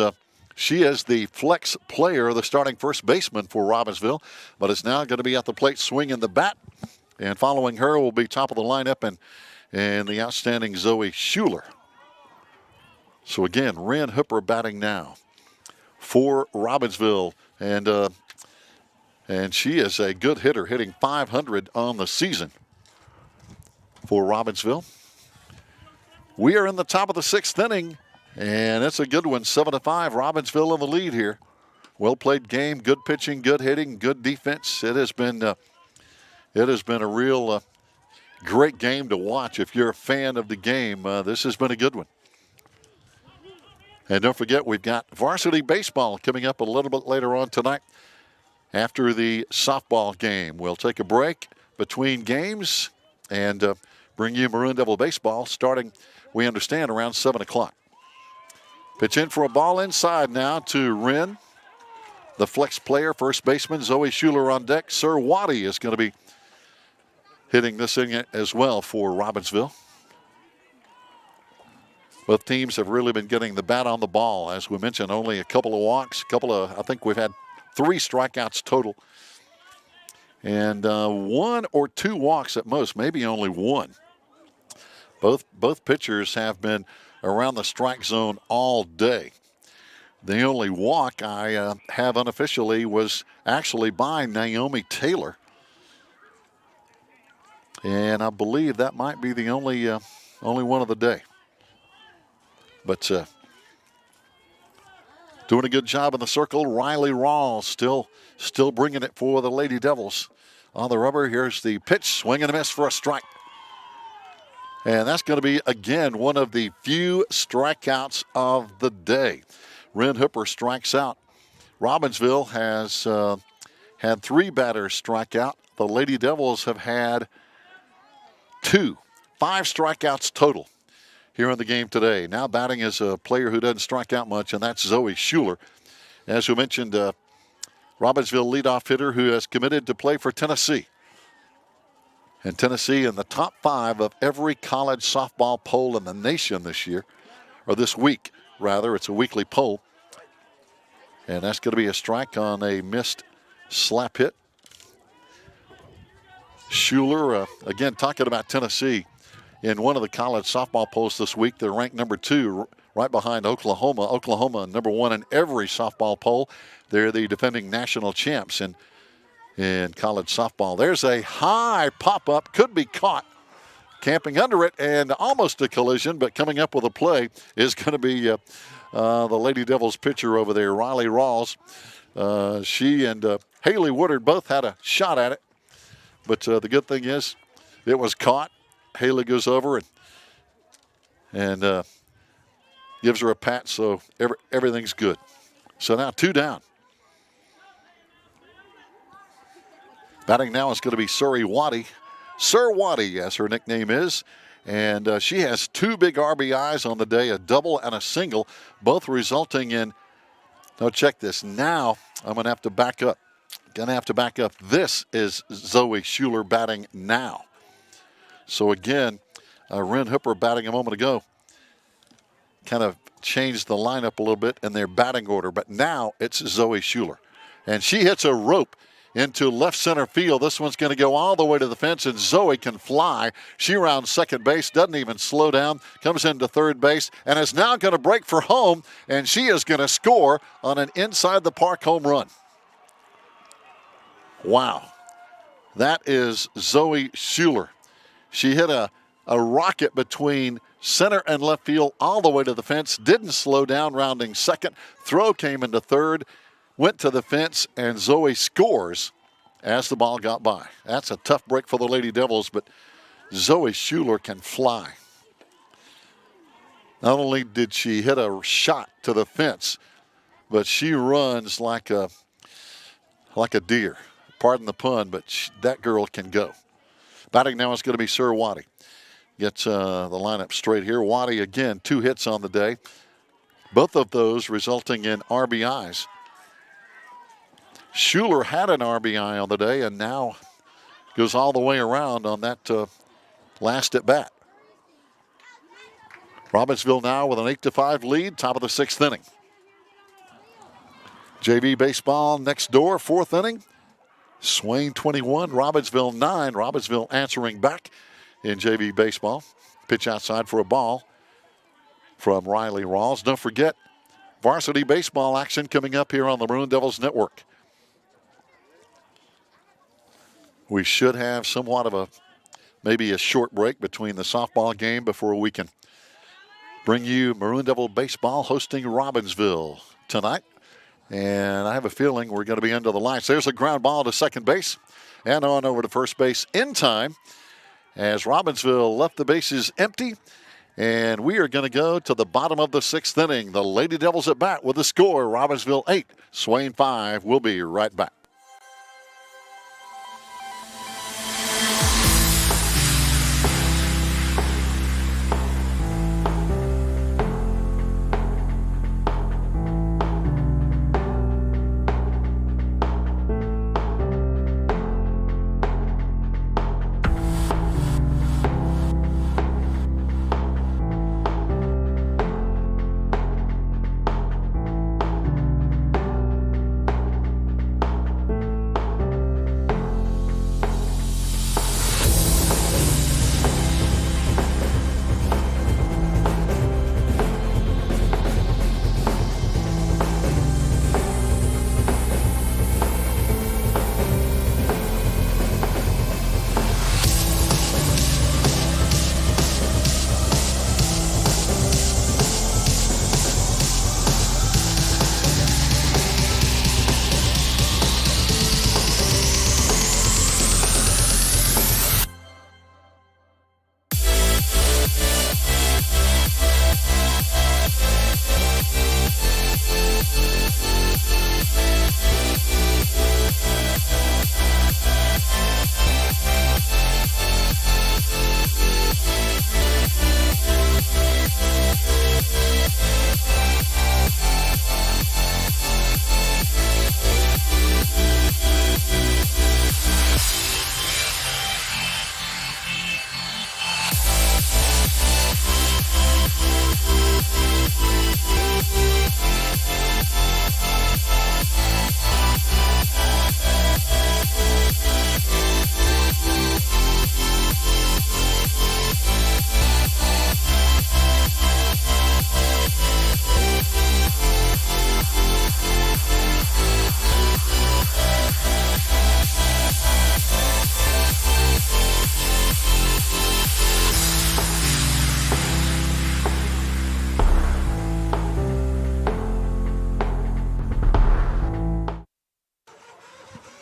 she is the flex player, the starting first baseman for Robbinsville, but is now going to be at the plate swinging the bat. And following her will be top of the lineup and the outstanding Zoe Schuler. So again, Wren Hooper batting now for Robbinsville, and she is a good hitter, hitting .500 on the season for Robbinsville. We are in the top of the sixth inning, and it's a good one, 7-5. Robbinsville in the lead here. Well played game, good pitching, good hitting, good defense. It has been a real great game to watch. If you're a fan of the game, this has been a good one. And don't forget, we've got varsity baseball coming up a little bit later on tonight after the softball game. We'll take a break between games and bring you Maroon Devil baseball starting, we understand, around 7 o'clock. Pitch in for a ball inside now to Wren. The flex player, first baseman, Zoe Schuler on deck. Sir Waddy is going to be hitting this inning as well for Robbinsville. Both teams have really been getting the bat on the ball. As we mentioned, only a couple of walks, I think we've had 3 strikeouts total. And 1 or 2 walks at most, maybe only 1. Both pitchers have been around the strike zone all day. The only walk I have unofficially was actually by Naomi Taylor. And I believe that might be the only one of the day. But doing a good job in the circle. Riley Rawls still bringing it for the Lady Devils. On the rubber, here's the pitch. Swing and a miss for a strike. And that's going to be, again, one of the few strikeouts of the day. Wren Hooper strikes out. Robbinsville has had 3 batters strike out. The Lady Devils have had 2. 5 strikeouts total here in the game today. Now batting is a player who doesn't strike out much, and that's Zoe Schuler. As we mentioned, Robbinsville leadoff hitter who has committed to play for Tennessee. And Tennessee in the top 5 of every college softball poll in the nation this year. or this week, rather. It's a weekly poll. And that's going to be a strike on a missed slap hit. Schuler, again, talking about Tennessee. In one of the college softball polls this week, they're ranked number 2, right behind Oklahoma. Oklahoma, number 1 in every softball poll. They're the defending national champs in college softball. There's a high pop-up, could be caught. Camping under it, and almost a collision, but coming up with a play is going to be the Lady Devils pitcher over there, Riley Rawls. She and Haley Woodard both had a shot at it, but the good thing is it was caught. Haley goes over and gives her a pat, so everything's good. So now 2 down. Batting now is going to be Sir Waddy, as her nickname is. And she has 2 big RBIs on the day, a double and a single, both resulting in, now check this, now I'm going to have to back up. This is Zoe Schuler batting now. So again, Ren Hooper batting a moment ago kind of changed the lineup a little bit in their batting order, but now it's Zoe Schuler. And she hits a rope into left center field. This one's going to go all the way to the fence, and Zoe can fly. She rounds second base, doesn't even slow down, comes into third base, and is now going to break for home, and she is going to score on an inside the park home run. Wow. That is Zoe Schuler. She hit a rocket between center and left field all the way to the fence, didn't slow down, rounding second. Throw came into third, went to the fence, and Zoe scores as the ball got by. That's a tough break for the Lady Devils, but Zoe Schuler can fly. Not only did she hit a shot to the fence, but she runs like a deer. Pardon the pun, but that girl can go. Batting now is going to be Sir Waddy. Gets the lineup straight here. Waddy, again, 2 hits on the day. Both of those resulting in RBIs. Schuler had an RBI on the day and now goes all the way around on that last at bat. Robbinsville now with an 8-5 lead, top of the 6th inning. JV baseball next door, 4th inning. Swain 21, Robbinsville 9. Robbinsville answering back in JV baseball. Pitch outside for a ball from Riley Rawls. Don't forget, varsity baseball action coming up here on the Maroon Devils Network. We should have somewhat of maybe a short break between the softball game before we can bring you Maroon Devil baseball hosting Robbinsville tonight. And I have a feeling we're going to be under the lights. There's a ground ball to second base and on over to first base in time as Robbinsville left the bases empty. And we are going to go to the bottom of the 6th inning. The Lady Devils at bat with the score, Robbinsville 8, Swain 5. We'll be right back.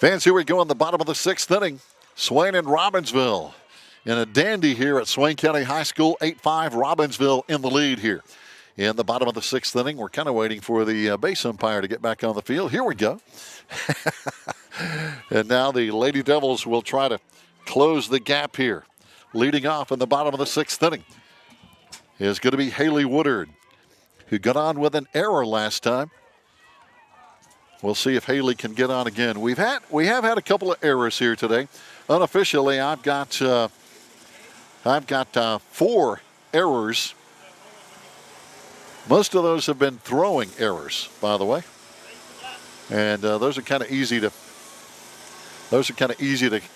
Fans, here we go in the bottom of the 6th inning. Swain and Robbinsville in a dandy here at Swain County High School. 8-5, Robbinsville in the lead here. In the bottom of the 6th inning, we're kind of waiting for the base umpire to get back on the field. Here we go. And now the Lady Devils will try to close the gap here. Leading off in the bottom of the 6th inning is going to be Haley Woodard, who got on with an error last time. We'll see if Haley can get on again. We have had a couple of errors here today. Unofficially, I've got 4 errors. Most of those have been throwing errors, by the way, and those are kind of easy to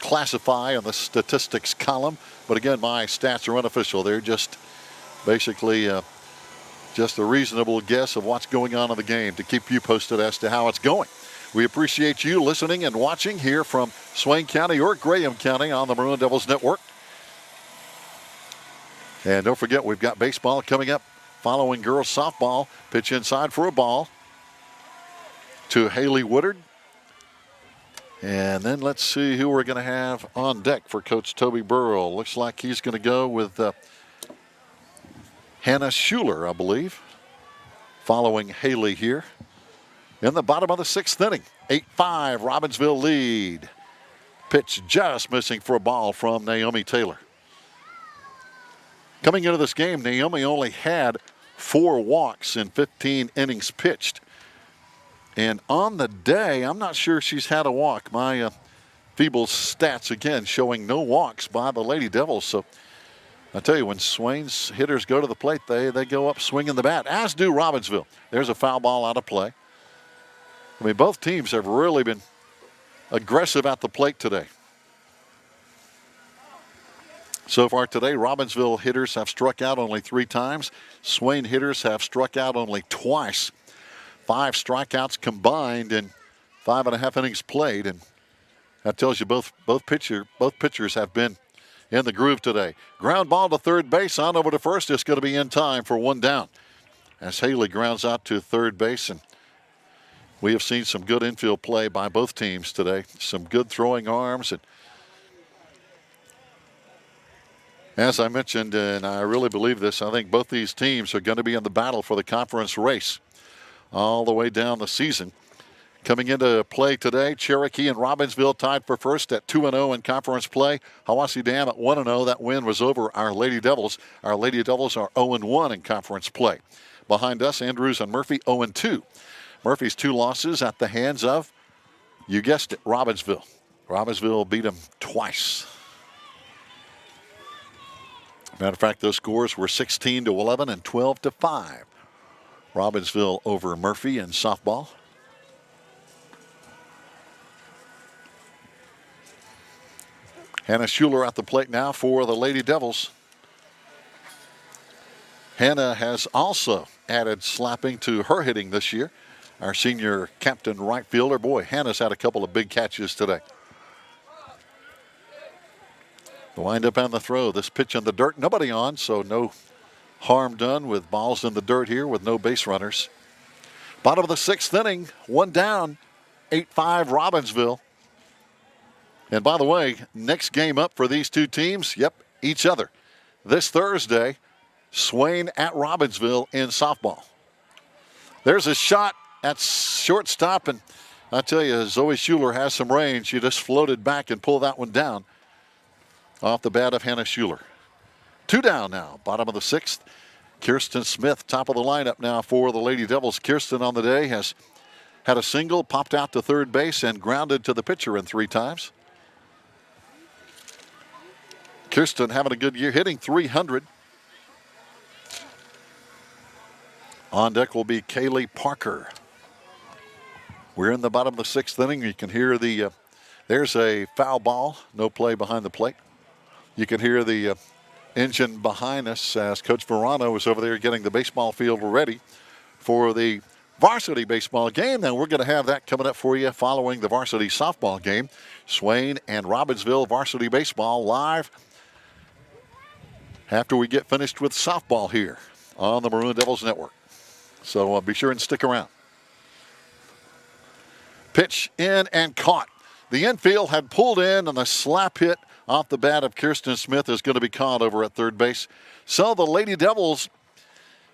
classify in the statistics column. But again, my stats are unofficial. They're just basically just a reasonable guess of what's going on in the game to keep you posted as to how it's going. We appreciate you listening and watching here from Swain County or Graham County on the Maroon Devils Network. And don't forget, we've got baseball coming up following girls softball. Pitch inside for a ball to Haley Woodard. And then let's see who we're going to have on deck for Coach Toby Burrell. Looks like he's going to go with Hannah Schuler, I believe, following Haley here. In the bottom of the 6th inning, 8-5, Robbinsville lead. Pitch just missing for a ball from Naomi Taylor. Coming into this game, Naomi only had 4 walks in 15 innings pitched. And on the day, I'm not sure she's had a walk. My feeble stats, again, showing no walks by the Lady Devils. So I tell you, when Swain's hitters go to the plate, they go up swinging the bat, as do Robbinsville. There's a foul ball out of play. I mean, both teams have really been aggressive at the plate today. So far today, Robbinsville hitters have struck out only 3 times. Swain hitters have struck out only twice. 5 strikeouts combined in 5.5 innings played, and that tells you both pitchers have been in the groove today. Ground ball to third base, on over to first. It's going to be in time for 1 down as Haley grounds out to third base. And we have seen some good infield play by both teams today. Some good throwing arms. And as I mentioned, and I really believe this, I think both these teams are going to be in the battle for the conference race all the way down the season. Coming into play today, Cherokee and Robbinsville tied for first at 2-0 in conference play. Hawassi Dam at 1-0. That win was over our Lady Devils. Our Lady Devils are 0-1 in conference play. Behind us, Andrews and Murphy 0-2. Murphy's 2 losses at the hands of, you guessed it, Robbinsville. Robbinsville beat them twice. Matter of fact, those scores were 16-11 and 12-5. Robbinsville over Murphy in softball. Hannah Schuler at the plate now for the Lady Devils. Hannah has also added slapping to her hitting this year. Our senior captain right fielder. Boy, Hannah's had a couple of big catches today. The windup and the throw. This pitch in the dirt. Nobody on, so no harm done with balls in the dirt here with no base runners. Bottom of the 6th inning. 1 down. 8-5 Robbinsville. And by the way, next game up for these 2 teams, each other. This Thursday, Swain at Robbinsville in softball. There's a shot at shortstop, and I tell you, Zoe Schuler has some range. She just floated back and pulled that one down off the bat of Hannah Schuler. 2 down now, bottom of the 6th. Kirsten Smith, top of the lineup now for the Lady Devils. Kirsten on the day has had a single, popped out to third base, and grounded to the pitcher in 3 times. Kirsten having a good year, hitting .300. On deck will be Kaylee Parker. We're in the bottom of the 6th inning. You can hear there's a foul ball, no play behind the plate. You can hear the engine behind us as Coach Verano is over there getting the baseball field ready for the varsity baseball game. And we're going to have that coming up for you following the varsity softball game. Swain and Robbinsville varsity baseball live after we get finished with softball here on the Maroon Devils Network. So be sure and stick around. Pitch in and caught. The infield had pulled in, and a slap hit off the bat of Kirsten Smith is going to be caught over at third base. So the Lady Devils,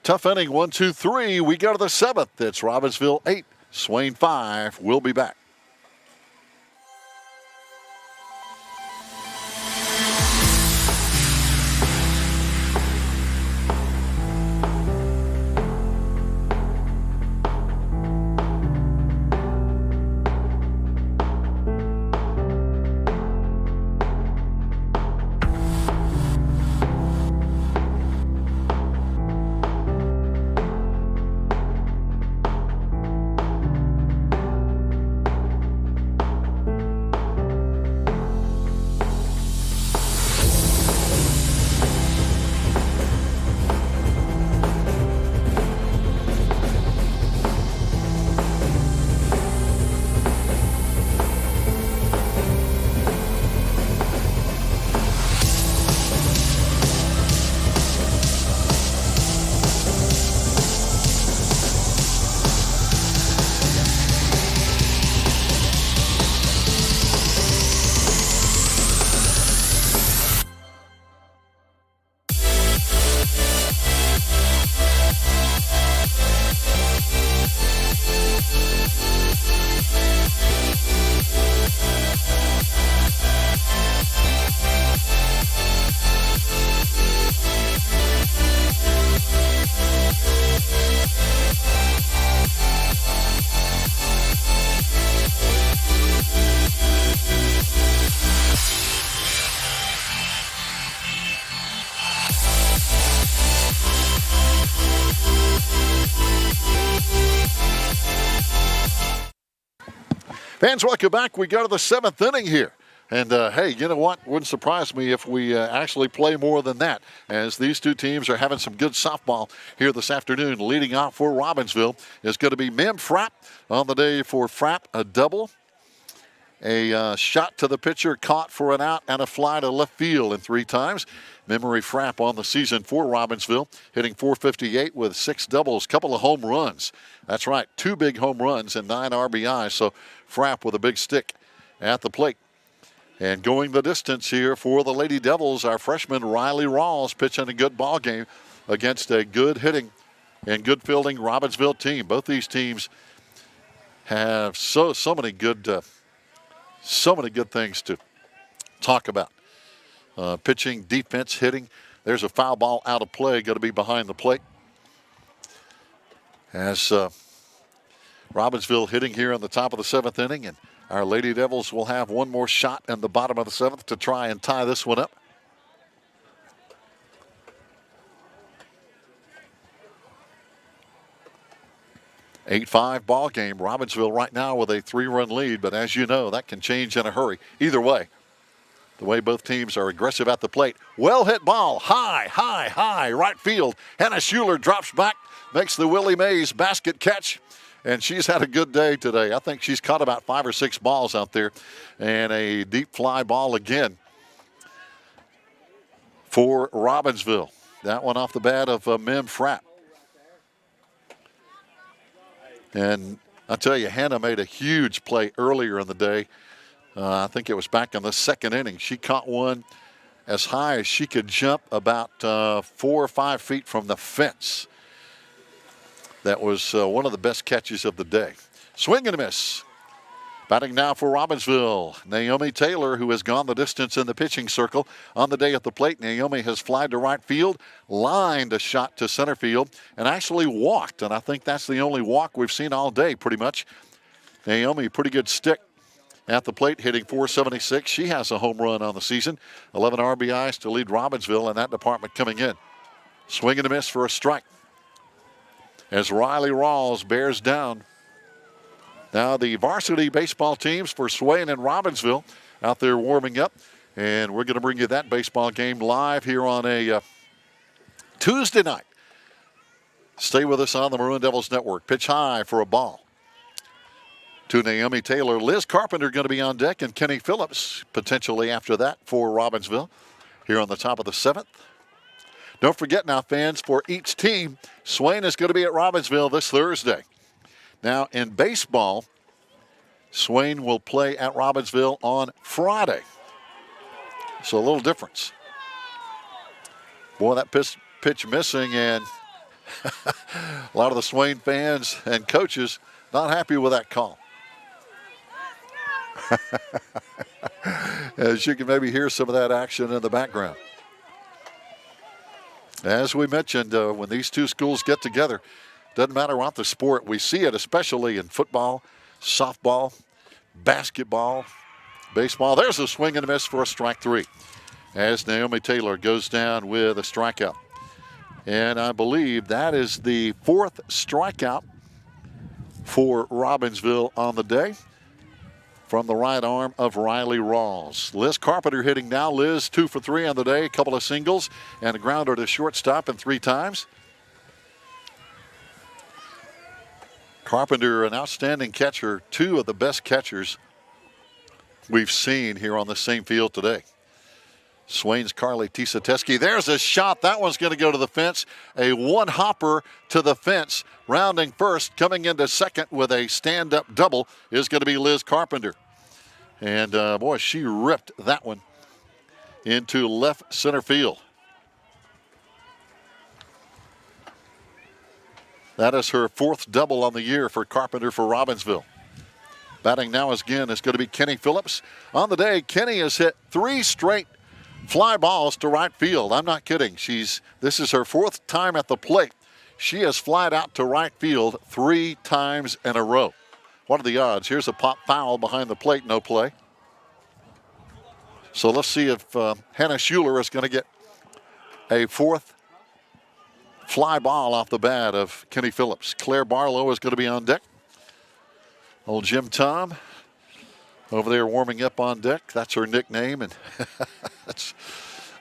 tough inning, 1, 2, 3. We go to the 7th. It's Robbinsville 8, Swain 5. We'll be back. Fans, welcome back. We go to the 7th inning here. And, hey, you know what? Wouldn't surprise me if we actually play more than that, as these two teams are having some good softball here this afternoon. Leading off for Robbinsville is going to be Mem Frapp on the day for Frapp, a double. A shot to the pitcher, caught for an out, and a fly to left field in 3 times. Memory Frapp on the season for Robbinsville, hitting .458 with 6 doubles, couple of home runs. That's right, 2 big home runs and 9 RBIs. So Frapp with a big stick at the plate. And going the distance here for the Lady Devils, our freshman Riley Rawls pitching a good ball game against a good hitting and good fielding Robbinsville team. Both these teams have so many good things to talk about. Pitching, defense, hitting. There's a foul ball out of play, going to be behind the plate. As Robbinsville hitting here in the top of the 7th inning, and our Lady Devils will have one more shot in the bottom of the 7th to try and tie this one up. Eight-5 ball game. Robbinsville right now with a 3-run lead, but as you know, that can change in a hurry. Either way, the way both teams are aggressive at the plate. Well hit ball, high, right field. Hannah Schuler drops back, makes the Willie Mays basket catch, and she's had a good day today. I think she's caught about 5 or 6 balls out there, and a deep fly ball again for Robbinsville. That one off the bat of Mem Frapp. And I tell you, Hannah made a huge play earlier in the day. I think it was back in the 2nd inning. She caught one as high as she could jump, about 4 or 5 feet from the fence. That was one of the best catches of the day. Swing and a miss. Batting now for Robbinsville, Naomi Taylor, who has gone the distance in the pitching circle. On the day at the plate, Naomi has flied to right field, lined a shot to center field, and actually walked. And I think that's the only walk we've seen all day, pretty much. Naomi, pretty good stick at the plate, hitting .476. She has a home run on the season. 11 RBIs to lead Robbinsville in that department coming in. Swing and a miss for a strike, as Riley Rawls bears down. Now the varsity baseball teams for Swain and Robbinsville out there warming up. And we're going to bring you that baseball game live here on a Tuesday night. Stay with us on the Maroon Devils Network. Pitch high for a ball to Naomi Taylor. Liz Carpenter going to be on deck, and Kenny Phillips potentially after that for Robbinsville here on the top of the 7th. Don't forget now, fans, for each team, Swain is going to be at Robbinsville this Thursday. Now, in baseball, Swain will play at Robbinsville on Friday. So a little difference. Boy, that pitch missing, and a lot of the Swain fans and coaches not happy with that call. As you can maybe hear some of that action in the background. As we mentioned, when these two schools get together, doesn't matter what the sport, we see it especially in football, softball, basketball, baseball. There's a swing and a miss for a strike three as Naomi Taylor goes down with a strikeout. And I believe that is the fourth strikeout for Robbinsville on the day from the right arm of Riley Rawls. Liz Carpenter hitting now. Liz 2 for 3 on the day, a couple of singles and a grounder to shortstop and 3 times. Carpenter, an outstanding catcher, 2 of the best catchers we've seen here on the same field today. Swain's Carly Tisateski. There's a shot. That one's going to go to the fence. A one-hopper to the fence. Rounding first, coming into second with a stand-up double is going to be Liz Carpenter. And, boy, she ripped that one into left center field. That is her 4th double on the year for Carpenter for Robbinsville. Batting now again is going to be Kenny Phillips. On the day, Kenny has hit 3 straight fly balls to right field. I'm not kidding. This is her 4th time at the plate. She has flied out to right field 3 times in a row. What are the odds? Here's a pop foul behind the plate, no play. So let's see if Hannah Schuler is going to get a 4th fly ball off the bat of Kenny Phillips. Claire Barlow is going to be on deck. Old Jim Tom over there warming up on deck. That's her nickname. And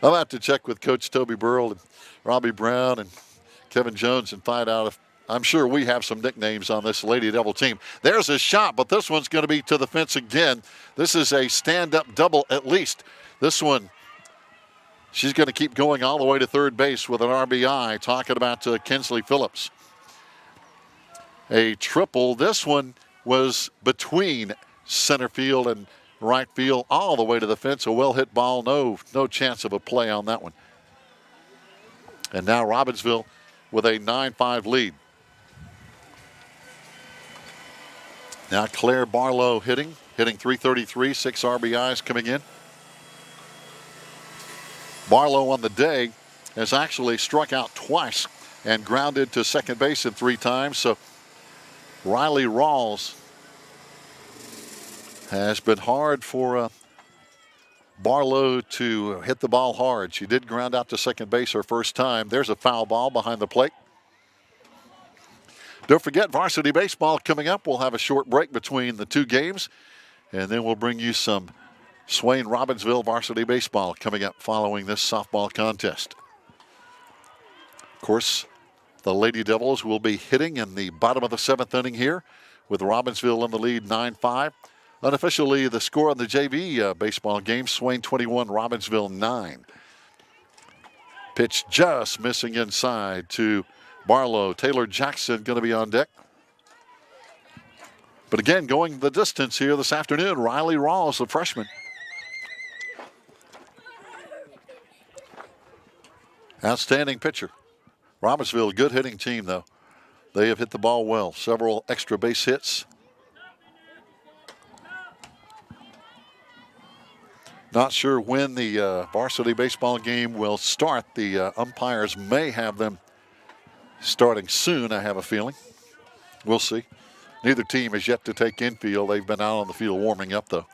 I'll have to check with Coach Toby Burrell and Robbie Brown and Kevin Jones and find out if, I'm sure we have some nicknames on this Lady Devil team. There's a shot, but this one's going to be to the fence again. This is a stand-up double at least. This one, she's going to keep going all the way to third base with an RBI. Talking about Kinsley Phillips. A triple. This one was between center field and right field all the way to the fence. A well-hit ball. No chance of a play on that one. And now Robbinsville with a 9-5 lead. Now Claire Barlow hitting 333, 6 RBIs coming in. Barlow on the day has actually struck out twice and grounded to second base in 3 times. So Riley Rawls has been hard for Barlow to hit the ball hard. She did ground out to second base her first time. There's a foul ball behind the plate. Don't forget, varsity baseball coming up. We'll have a short break between the 2 games, and then we'll bring you some Swain Robbinsville varsity baseball coming up following this softball contest. Of course, the Lady Devils will be hitting in the bottom of the 7th inning here with Robbinsville in the lead 9-5. Unofficially, the score on the JV baseball game, Swain 21, Robbinsville 9. Pitch just missing inside to Barlow. Taylor Jackson going to be on deck. But again, going the distance here this afternoon, Riley Rawls, the freshman. Outstanding pitcher. Robbinsville, good hitting team, though. They have hit the ball well. Several extra base hits. Not sure when the varsity baseball game will start. The umpires may have them starting soon, I have a feeling. We'll see. Neither team has yet to take infield. They've been out on the field warming up, though.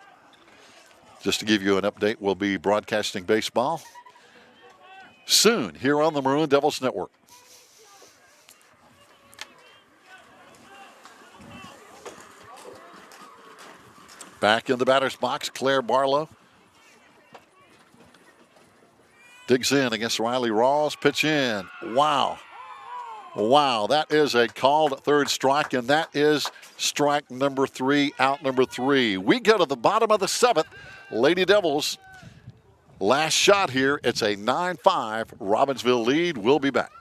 Just to give you an update, we'll be broadcasting baseball soon here on the Maroon Devils Network. Back in the batter's box, Claire Barlow. Digs in against Riley Rawls. Pitch in. Wow. Wow, that is a called third strike, and that is strike number 3, out number 3. We go to the bottom of the 7th. Lady Devils, last shot here. It's a 9-5 Robbinsville lead. We'll be back.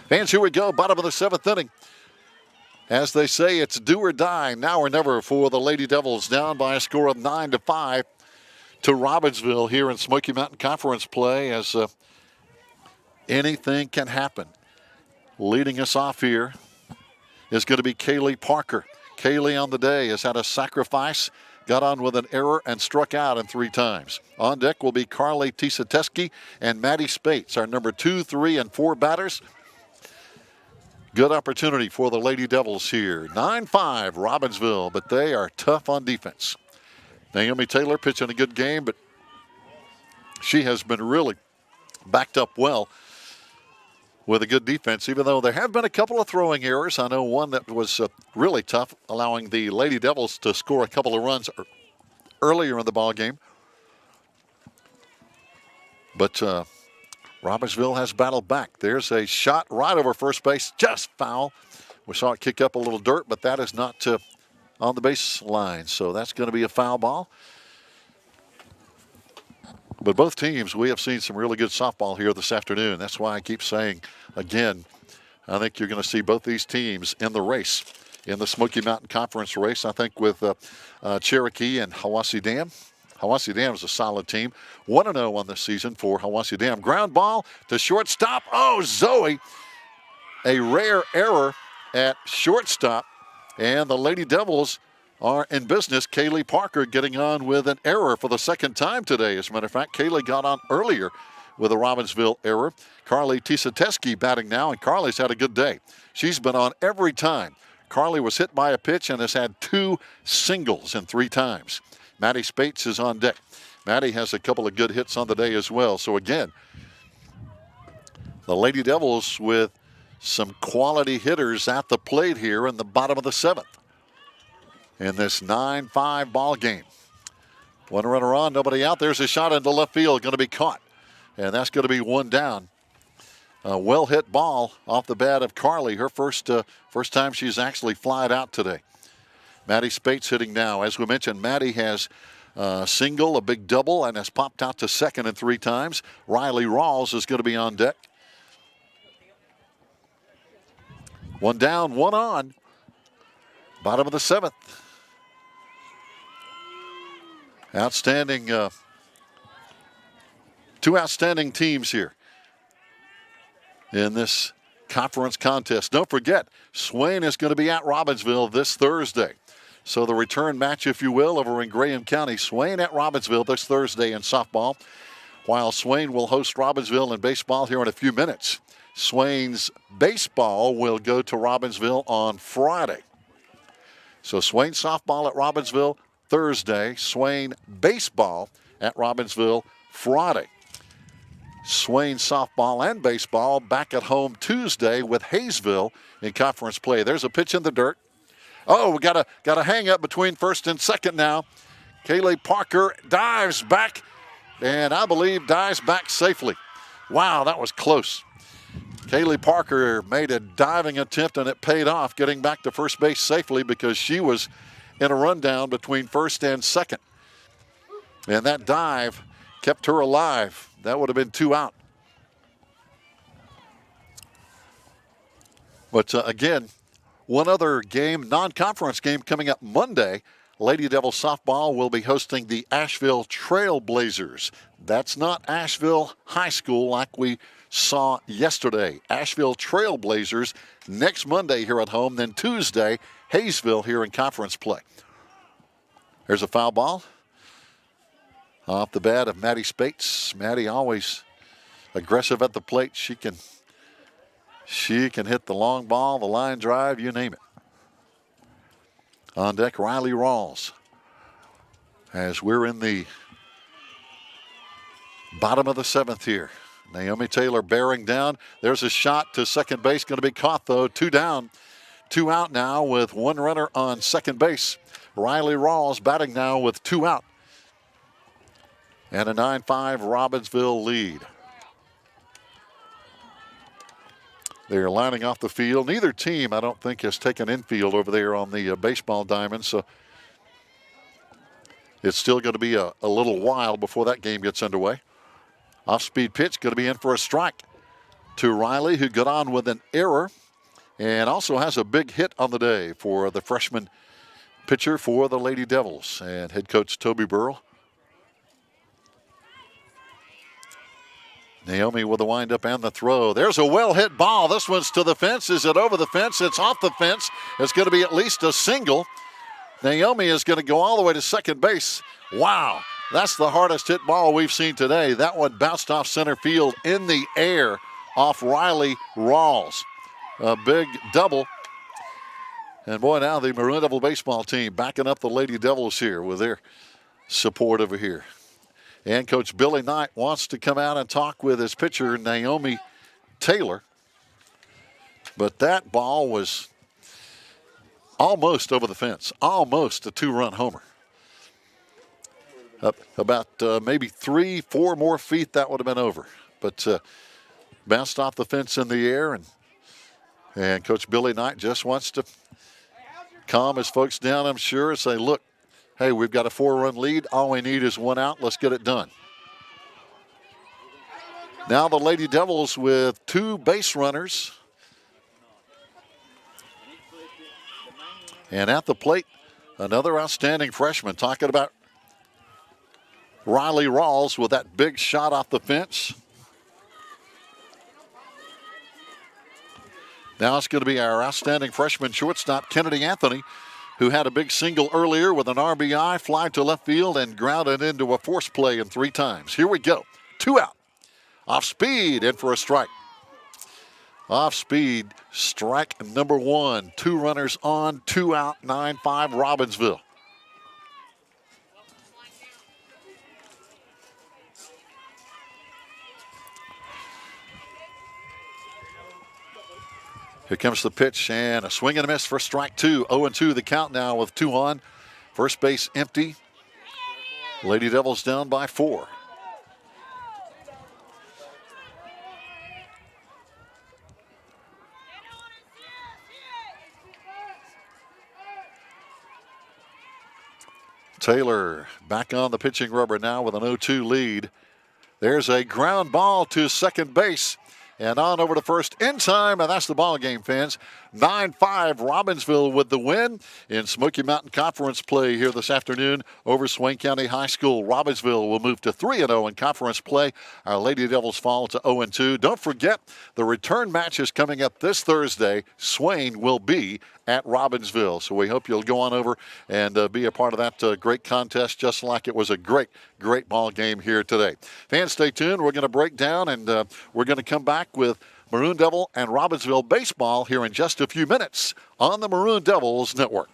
Fans, here we go, bottom of the 7th inning. As they say, it's do or die, now or never for the Lady Devils, down by a score of 9-5 to Robbinsville here in Smoky Mountain Conference play, as anything can happen. Leading us off here is going to be Kaylee Parker. Kaylee on the day has had a sacrifice, got on with an error, and struck out in 3 times. On deck will be Carly Tisateski and Maddie Spates, our number 2, 3, and 4 batters. Good opportunity for the Lady Devils here. 9-5 Robbinsville, but they are tough on defense. Naomi Taylor pitching a good game, but she has been really backed up well with a good defense, even though there have been a couple of throwing errors. I know one that was really tough, allowing the Lady Devils to score a couple of runs earlier in the ball game. But Robbinsville has battled back. There's a shot right over first base, just foul. We saw it kick up a little dirt, but that is not on the baseline, so that's going to be a foul ball. But both teams, we have seen some really good softball here this afternoon. That's why I keep saying, again, I think you're going to see both these teams in the race, in the Smoky Mountain Conference race. I think with Cherokee and Hiwassee Dam. Hiwassee Dam is a solid team. 1-0 on this season for Hiwassee Dam. Ground ball to shortstop. Oh, Zoe. A rare error at shortstop. And the Lady Devils are in business. Kaylee Parker getting on with an error for the second time today. As a matter of fact, Kaylee got on earlier with a Robbinsville error. Carly Tisateski batting now, and Carly's had a good day. She's been on every time. Carly was hit by a pitch and has had 2 singles in 3 times. Maddie Spates is on deck. Maddie has a couple of good hits on the day as well. So again, the Lady Devils with some quality hitters at the plate here in the bottom of the 7th in this 9-5 ball game. One runner on, nobody out. There's a shot into left field, going to be caught. And that's going to be 1 down. A well-hit ball off the bat of Carly. Her first time she's actually flied out today. Maddie Spates hitting now. As we mentioned, Maddie has a single, a big double, and has popped out to second in 3 times. Riley Rawls is going to be on deck. 1 down, 1 on. Bottom of the 7th. Outstanding, 2 outstanding teams here in this conference contest. Don't forget, Swain is going to be at Robbinsville this Thursday. So the return match, if you will, over in Graham County. Swain at Robbinsville this Thursday in softball, while Swain will host Robbinsville in baseball here in a few minutes. Swain's baseball will go to Robbinsville on Friday. So Swain softball at Robbinsville Thursday. Swain baseball at Robbinsville Friday. Swain softball and baseball back at home Tuesday with Hayesville in conference play. There's a pitch in the dirt. Oh, we got a hang up between first and second now. Kaylee Parker dives back, and I believe dives back safely. Wow, that was close. Kaylee Parker made a diving attempt, and it paid off, getting back to first base safely because she was in a rundown between first and second. And that dive kept her alive. That would have been 2 out. But again, one other game, non-conference game coming up Monday. Lady Devil softball will be hosting the Asheville Trailblazers. That's not Asheville High School like we saw yesterday. Asheville Trailblazers next Monday here at home, then Tuesday, Hayesville here in conference play. There's a foul ball off the bat of Maddie Spates. Maddie always aggressive at the plate. She can hit the long ball, the line drive, you name it. On deck, Riley Rawls. As we're in the bottom of the 7th here. Naomi Taylor bearing down. There's a shot to second base. Going to be caught, though. 2 down. 2 out now with 1 runner on second base. Riley Rawls batting now with 2 out. And a 9-5 Robbinsville lead. They're lining off the field. Neither team, I don't think, has taken infield over there on the baseball diamond. So it's still going to be a little while before that game gets underway. Off-speed pitch going to be in for a strike to Riley, who got on with an error and also has a big hit on the day for the freshman pitcher for the Lady Devils and head coach Toby Burrell. Naomi with the windup and the throw. There's a well-hit ball. This one's to the fence. Is it over the fence? It's off the fence. It's going to be at least a single. Naomi is going to go all the way to second base. Wow, that's the hardest hit ball we've seen today. That one bounced off center field in the air off Riley Rawls. A big double. And boy, now the Maroon Devil baseball team backing up the Lady Devils here with their support over here. And Coach Billy Knight wants to come out and talk with his pitcher, Naomi Taylor. But that ball was almost over the fence, almost a 2-run homer. Up about maybe 3-4 more feet, that would have been over. But bounced off the fence in the air, and Coach Billy Knight just wants to calm his folks down, I'm sure, and say, look, hey, we've got a 4-run lead. All we need is 1 out. Let's get it done. Now the Lady Devils with 2 base runners. And at the plate, another outstanding freshman. Talking about Riley Rawls with that big shot off the fence. Now it's going to be our outstanding freshman shortstop, Kennedy Anthony, who had a big single earlier with an RBI, fly to left field, and grounded into a force play in 3 times. Here we go. 2 out. Off speed, in for a strike. Off speed, strike number 1. 2 runners on, 2 out, 9-5 Robbinsville. Here comes the pitch and a swing and a miss for strike 2. 0-2 the count now with 2 on. First base empty. Lady Devils down by 4. Taylor back on the pitching rubber now with an 0-2 lead. There's a ground ball to second base. And on over to first in time, and that's the ball game, fans. 9-5 Robbinsville with the win in Smoky Mountain Conference play here this afternoon over Swain County High School. Robbinsville will move to 3-0 in conference play. Our Lady Devils fall to 0-2. Don't forget, the return match is coming up this Thursday. Swain will be at Robbinsville. So we hope you'll go on over and be a part of that great contest, just like it was a great ball game here today. Fans, stay tuned. We're going to break down, and we're going to come back with Maroon Devil and Robbinsville baseball here in just a few minutes on the Maroon Devils Network.